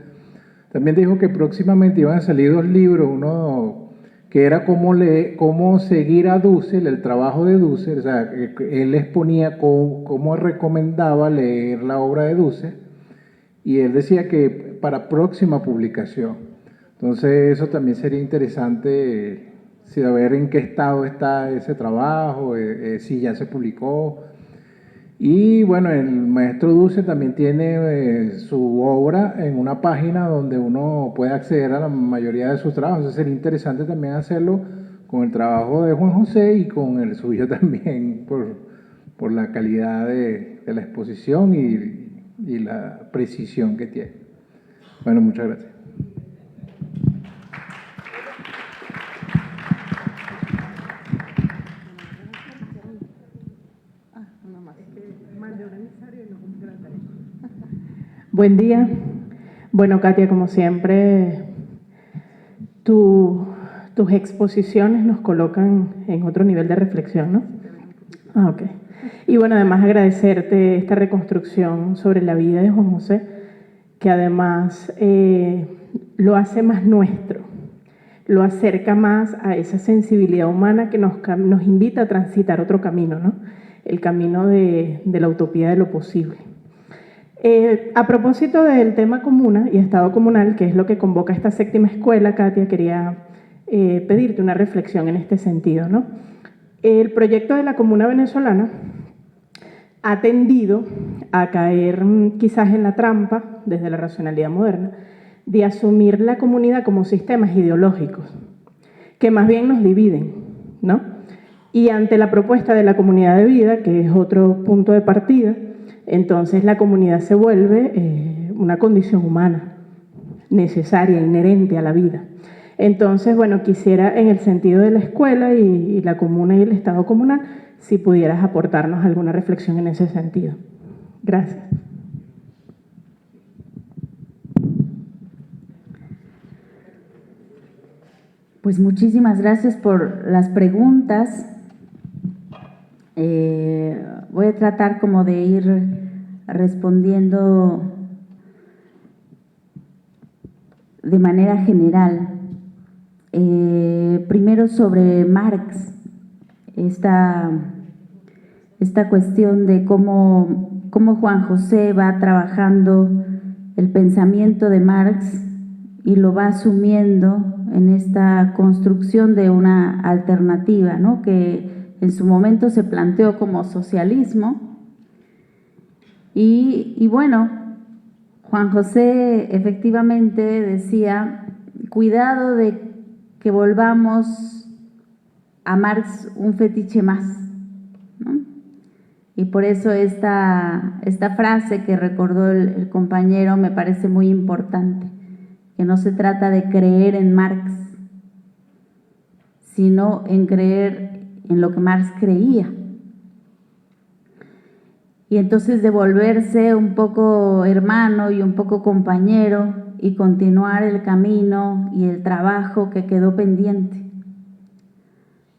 También dijo que próximamente iban a salir 2 libros, uno que era cómo seguir a Dussel, el trabajo de Dussel. O sea, él exponía cómo recomendaba leer la obra de Dussel, y él decía que para próxima publicación. Entonces eso también sería interesante, saber en qué estado está ese trabajo, si ya se publicó. Y bueno, el maestro Dussel también tiene su obra en una página donde uno puede acceder a la mayoría de sus trabajos. Entonces sería interesante también hacerlo con el trabajo de Juan José y con el suyo también, por la calidad de la exposición y la precisión que tiene. Bueno, muchas gracias. Buen día. Bueno, Katia, como siempre, tus exposiciones nos colocan en otro nivel de reflexión, ¿no? Ok. Y bueno, además agradecerte esta reconstrucción sobre la vida de Juan José, que además lo hace más nuestro, lo acerca más a esa sensibilidad humana que nos invita a transitar otro camino, ¿no? El camino de la utopía de lo posible. A propósito del tema comuna y Estado comunal, que es lo que convoca esta séptima escuela, Katia, quería pedirte una reflexión en este sentido, ¿no? El proyecto de la comuna venezolana ha tendido a caer quizás en la trampa, desde la racionalidad moderna, de asumir la comunidad como sistemas ideológicos, que más bien nos dividen, ¿no? Y ante la propuesta de la comunidad de vida, que es otro punto de partida, entonces la comunidad se vuelve una condición humana, necesaria, inherente a la vida. Entonces, bueno, quisiera en el sentido de la escuela y la comuna y el Estado comunal, si pudieras aportarnos alguna reflexión en ese sentido. Gracias. Pues muchísimas gracias por las preguntas. Voy a tratar como de ir respondiendo de manera general. Primero sobre Marx, esta cuestión de cómo Juan José va trabajando el pensamiento de Marx y lo va asumiendo en esta construcción de una alternativa, ¿no? Que en su momento se planteó como socialismo. Y bueno, Juan José efectivamente decía, cuidado de que volvamos a Marx un fetiche más, ¿no? Y por eso esta frase que recordó el compañero me parece muy importante, que no se trata de creer en Marx, sino en creer en lo que Marx creía. Y entonces de volverse un poco hermano y un poco compañero y continuar el camino y el trabajo que quedó pendiente.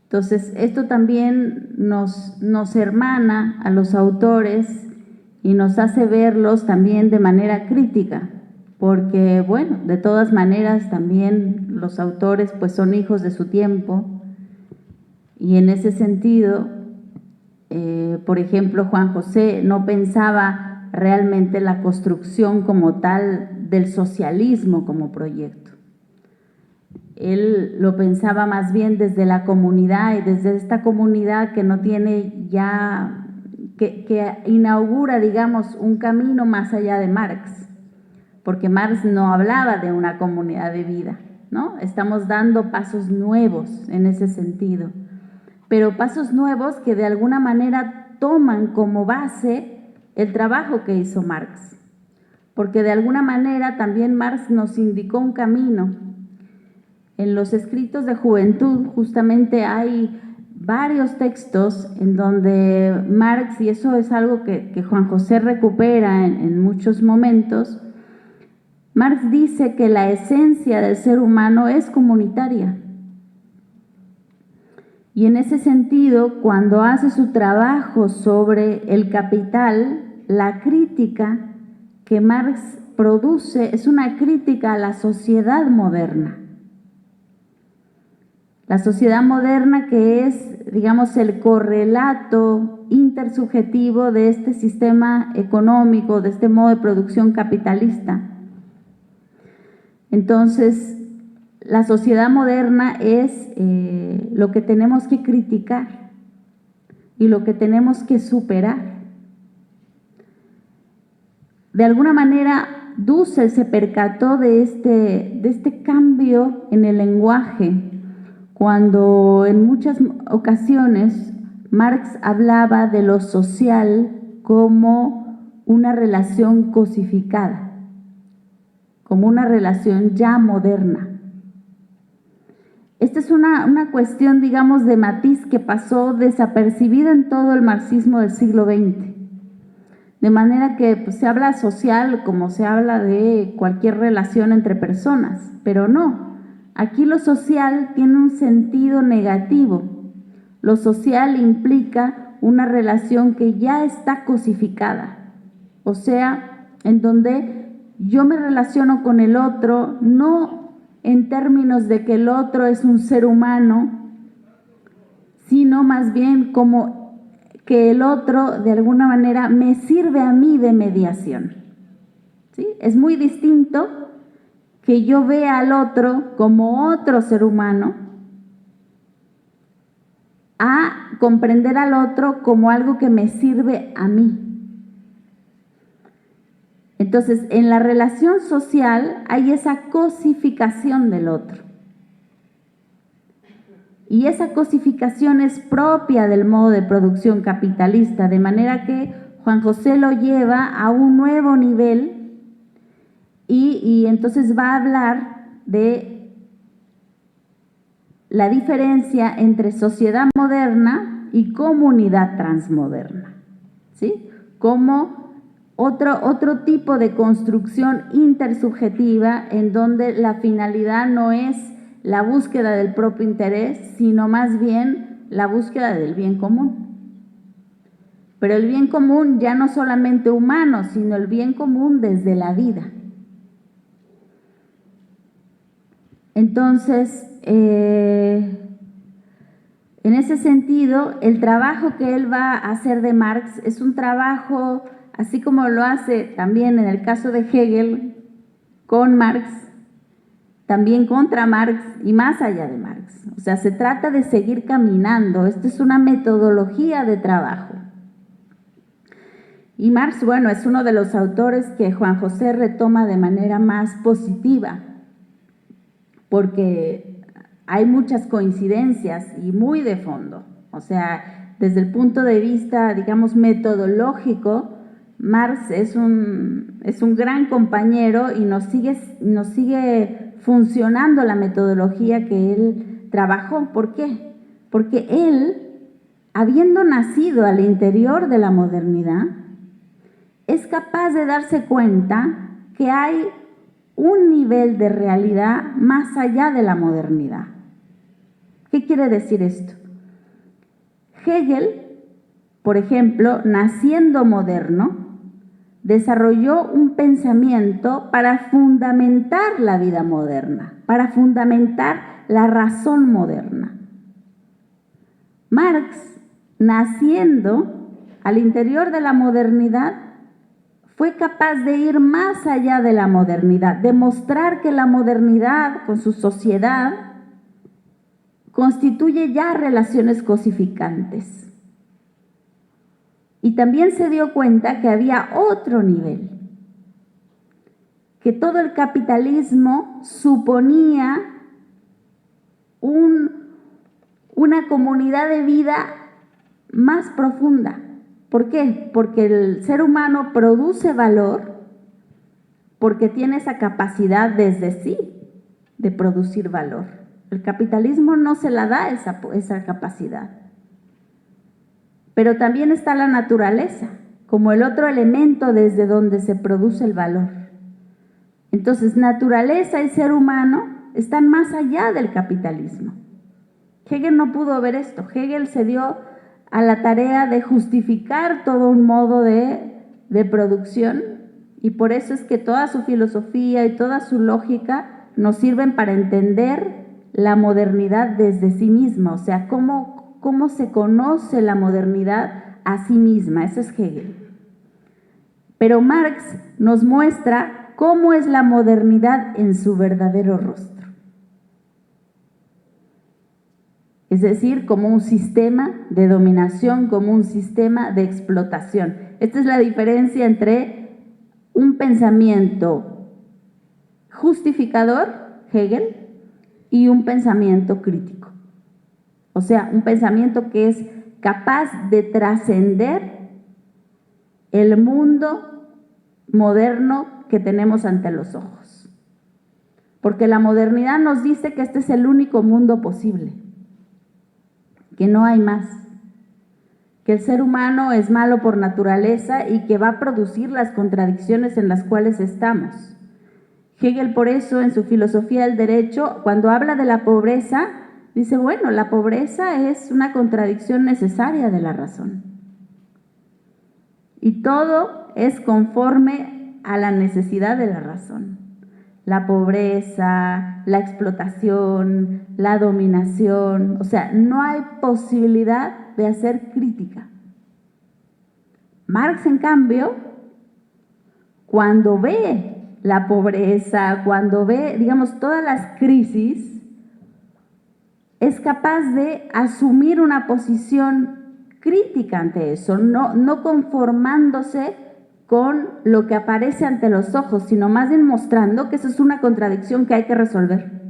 Entonces, esto también nos hermana a los autores y nos hace verlos también de manera crítica, porque, bueno, de todas maneras también los autores pues son hijos de su tiempo. Y en ese sentido, por ejemplo, Juan José no pensaba realmente la construcción como tal del socialismo como proyecto. Él lo pensaba más bien desde la comunidad y desde esta comunidad que no tiene ya, que inaugura, digamos, un camino más allá de Marx, porque Marx no hablaba de una comunidad de vida, ¿no? Estamos dando pasos nuevos en ese sentido, pero pasos nuevos que de alguna manera toman como base el trabajo que hizo Marx, porque de alguna manera también Marx nos indicó un camino. En los escritos de juventud justamente hay varios textos en donde Marx, y eso es algo que Juan José recupera en muchos momentos, Marx dice que la esencia del ser humano es comunitaria. Y en ese sentido, cuando hace su trabajo sobre el capital, la crítica que Marx produce es una crítica a la sociedad moderna. La sociedad moderna, que es, digamos, el correlato intersubjetivo de este sistema económico, de este modo de producción capitalista. Entonces, la sociedad moderna es lo que tenemos que criticar y lo que tenemos que superar. De alguna manera, Dussel se percató de este cambio en el lenguaje, cuando en muchas ocasiones Marx hablaba de lo social como una relación cosificada, como una relación ya moderna. Esta es una cuestión, digamos, de matiz que pasó desapercibida en todo el marxismo del siglo XX. De manera que pues, se habla social como se habla de cualquier relación entre personas, pero no. Aquí lo social tiene un sentido negativo. Lo social implica una relación que ya está cosificada, o sea, en donde yo me relaciono con el otro, no en términos de que el otro es un ser humano, sino más bien como que el otro de alguna manera me sirve a mí de mediación. ¿Sí? Es muy distinto que yo vea al otro como otro ser humano a comprender al otro como algo que me sirve a mí. Entonces, en la relación social hay esa cosificación del otro. Y esa cosificación es propia del modo de producción capitalista, de manera que Juan José lo lleva a un nuevo nivel y entonces va a hablar de la diferencia entre sociedad moderna y comunidad transmoderna, ¿sí? Como otro tipo de construcción intersubjetiva en donde la finalidad no es la búsqueda del propio interés, sino más bien la búsqueda del bien común. Pero el bien común ya no solamente humano, sino el bien común desde la vida. Entonces, en ese sentido, el trabajo que él va a hacer de Marx es un trabajo, así como lo hace también en el caso de Hegel, con Marx, también contra Marx y más allá de Marx. O sea, se trata de seguir caminando. Esta es una metodología de trabajo. Y Marx, bueno, es uno de los autores que Juan José retoma de manera más positiva, porque hay muchas coincidencias y muy de fondo. O sea, desde el punto de vista, digamos, metodológico, Marx es un gran compañero y nos sigue funcionando la metodología que él trabajó. ¿Por qué? Porque él, habiendo nacido al interior de la modernidad, es capaz de darse cuenta que hay un nivel de realidad más allá de la modernidad. ¿Qué quiere decir esto? Hegel, por ejemplo, naciendo moderno, desarrolló un pensamiento para fundamentar la vida moderna, para fundamentar la razón moderna. Marx, naciendo al interior de la modernidad, fue capaz de ir más allá de la modernidad, de mostrar que la modernidad con su sociedad constituye ya relaciones cosificantes. Y también se dio cuenta que había otro nivel, que todo el capitalismo suponía una comunidad de vida más profunda. ¿Por qué? Porque el ser humano produce valor porque tiene esa capacidad desde sí de producir valor. El capitalismo no se la da esa capacidad. Pero también está la naturaleza, como el otro elemento desde donde se produce el valor. Entonces, naturaleza y ser humano están más allá del capitalismo. Hegel no pudo ver esto. Hegel se dio a la tarea de justificar todo un modo de producción, y por eso es que toda su filosofía y toda su lógica nos sirven para entender la modernidad desde sí misma, o sea, cómo se conoce la modernidad a sí misma, eso es Hegel. Pero Marx nos muestra cómo es la modernidad en su verdadero rostro. Es decir, como un sistema de dominación, como un sistema de explotación. Esta es la diferencia entre un pensamiento justificador, Hegel, y un pensamiento crítico. O sea, un pensamiento que es capaz de trascender el mundo moderno que tenemos ante los ojos. Porque la modernidad nos dice que este es el único mundo posible, que no hay más, que el ser humano es malo por naturaleza y que va a producir las contradicciones en las cuales estamos. Hegel, por eso, en su filosofía del derecho, cuando habla de la pobreza, dice, bueno, la pobreza es una contradicción necesaria de la razón. Y todo es conforme a la necesidad de la razón. La pobreza, la explotación, la dominación, o sea, no hay posibilidad de hacer crítica. Marx, en cambio, cuando ve la pobreza, cuando ve, digamos, todas las crisis, es capaz de asumir una posición crítica ante eso, no conformándose con lo que aparece ante los ojos, sino más bien mostrando que eso es una contradicción que hay que resolver.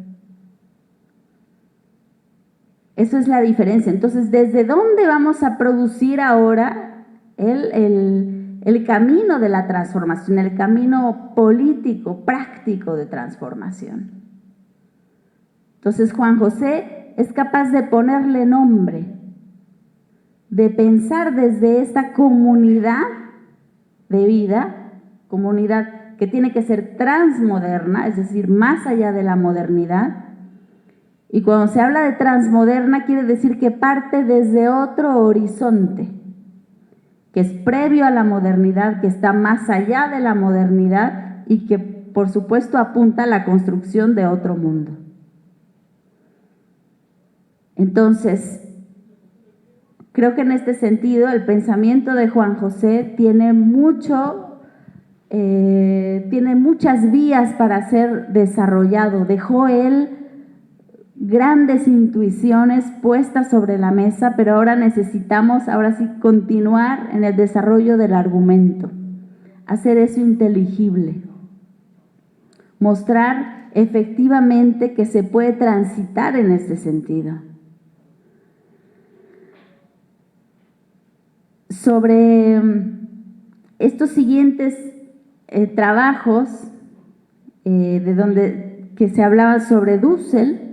Eso es la diferencia. Entonces, ¿desde dónde vamos a producir ahora el camino de la transformación, el camino político, práctico de transformación? Entonces, Juan José es capaz de ponerle nombre, de pensar desde esta comunidad de vida, comunidad que tiene que ser transmoderna, es decir, más allá de la modernidad. Y cuando se habla de transmoderna quiere decir que parte desde otro horizonte, que es previo a la modernidad, que está más allá de la modernidad y que, por supuesto, apunta a la construcción de otro mundo. Entonces, creo que en este sentido el pensamiento de Juan José tiene muchas vías para ser desarrollado. Dejó él grandes intuiciones puestas sobre la mesa, pero ahora necesitamos, ahora sí, continuar en el desarrollo del argumento, hacer eso inteligible, mostrar efectivamente que se puede transitar en este sentido. Sobre estos siguientes trabajos, que se hablaba sobre Dussel,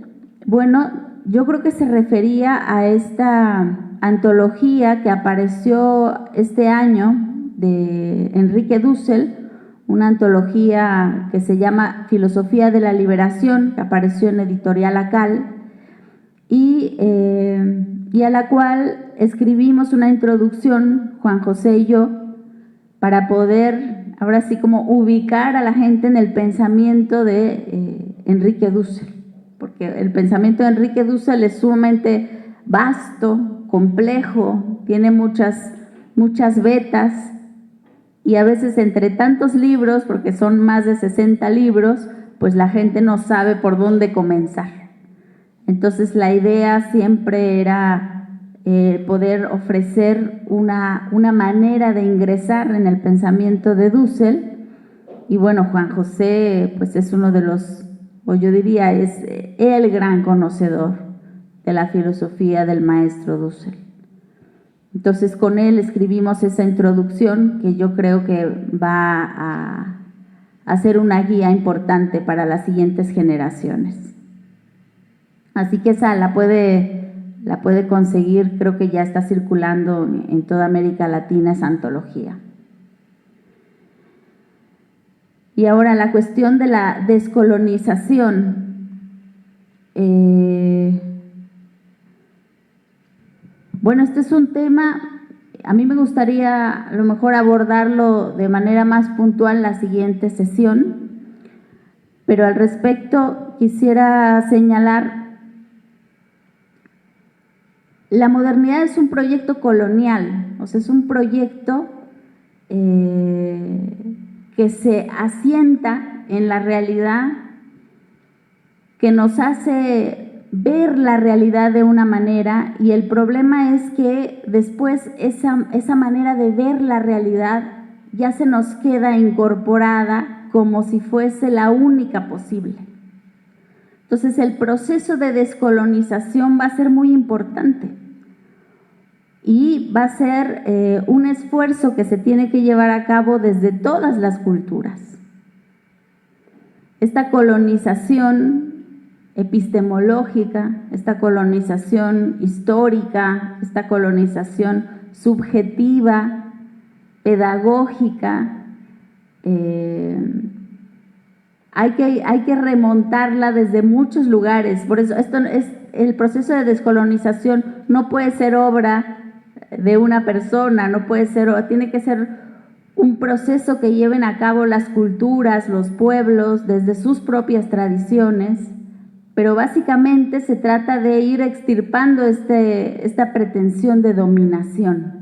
bueno, yo creo que se refería a esta antología que apareció este año de Enrique Dussel, una antología que se llama Filosofía de la Liberación, que apareció en Editorial Acal, y a la cual escribimos una introducción, Juan José y yo, para poder, ahora sí, como ubicar a la gente en el pensamiento de Enrique Dussel, porque el pensamiento de Enrique Dussel es sumamente vasto, complejo, tiene muchas vetas, y a veces entre tantos libros, porque son más de 60 libros, pues la gente no sabe por dónde comenzar. Entonces la idea siempre era poder ofrecer una manera de ingresar en el pensamiento de Dussel. Y bueno, Juan José pues es uno de los, o yo diría es el gran conocedor de la filosofía del maestro Dussel. Entonces con él escribimos esa introducción que yo creo que va a ser una guía importante para las siguientes generaciones. Así que esa la puede conseguir, creo que ya está circulando en toda América Latina esa antología. Y ahora la cuestión de la descolonización. Bueno, este es un tema, a mí me gustaría a lo mejor abordarlo de manera más puntual en la siguiente sesión, pero al respecto quisiera señalar La modernidad es un proyecto colonial, o sea, es un proyecto que se asienta en la realidad, que nos hace ver la realidad de una manera, y el problema es que después esa manera de ver la realidad ya se nos queda incorporada como si fuese la única posible. Entonces el proceso de descolonización va a ser muy importante y va a ser un esfuerzo que se tiene que llevar a cabo desde todas las culturas. Esta colonización epistemológica, esta colonización histórica, esta colonización subjetiva, pedagógica, hay que remontarla desde muchos lugares. Por eso el proceso de descolonización no puede ser obra de una persona, tiene que ser un proceso que lleven a cabo las culturas, los pueblos, desde sus propias tradiciones, pero básicamente se trata de ir extirpando esta pretensión de dominación.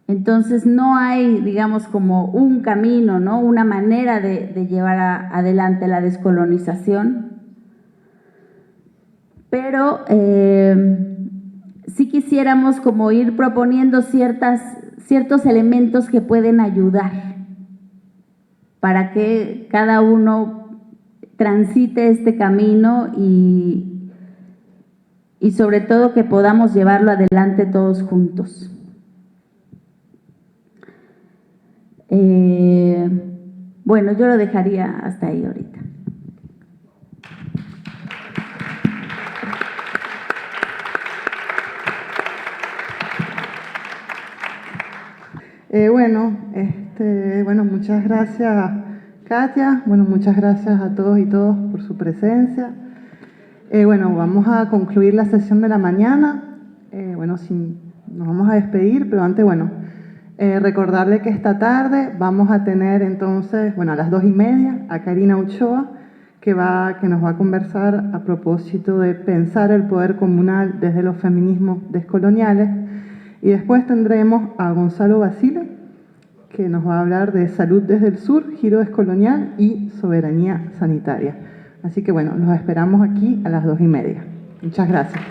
Entonces no hay, digamos, como un camino, ¿no? Una manera de llevar adelante la descolonización, pero sí quisiéramos como ir proponiendo ciertos elementos que pueden ayudar para que cada uno transite este camino y sobre todo que podamos llevarlo adelante todos juntos. Bueno, yo lo dejaría hasta ahí ahorita. Bueno, muchas gracias, Katia. Bueno, muchas gracias a todos y todas por su presencia. Bueno, vamos a concluir la sesión de la mañana. Nos vamos a despedir, pero antes, recordarle que esta tarde vamos a tener entonces, a las 2:30, a Karina Ochoa, que nos va a conversar a propósito de pensar el poder comunal desde los feminismos descoloniales. Y después tendremos a Gonzalo Basile, que nos va a hablar de salud desde el sur, giro descolonial y soberanía sanitaria. Así que los esperamos aquí a las 2:30. Muchas gracias.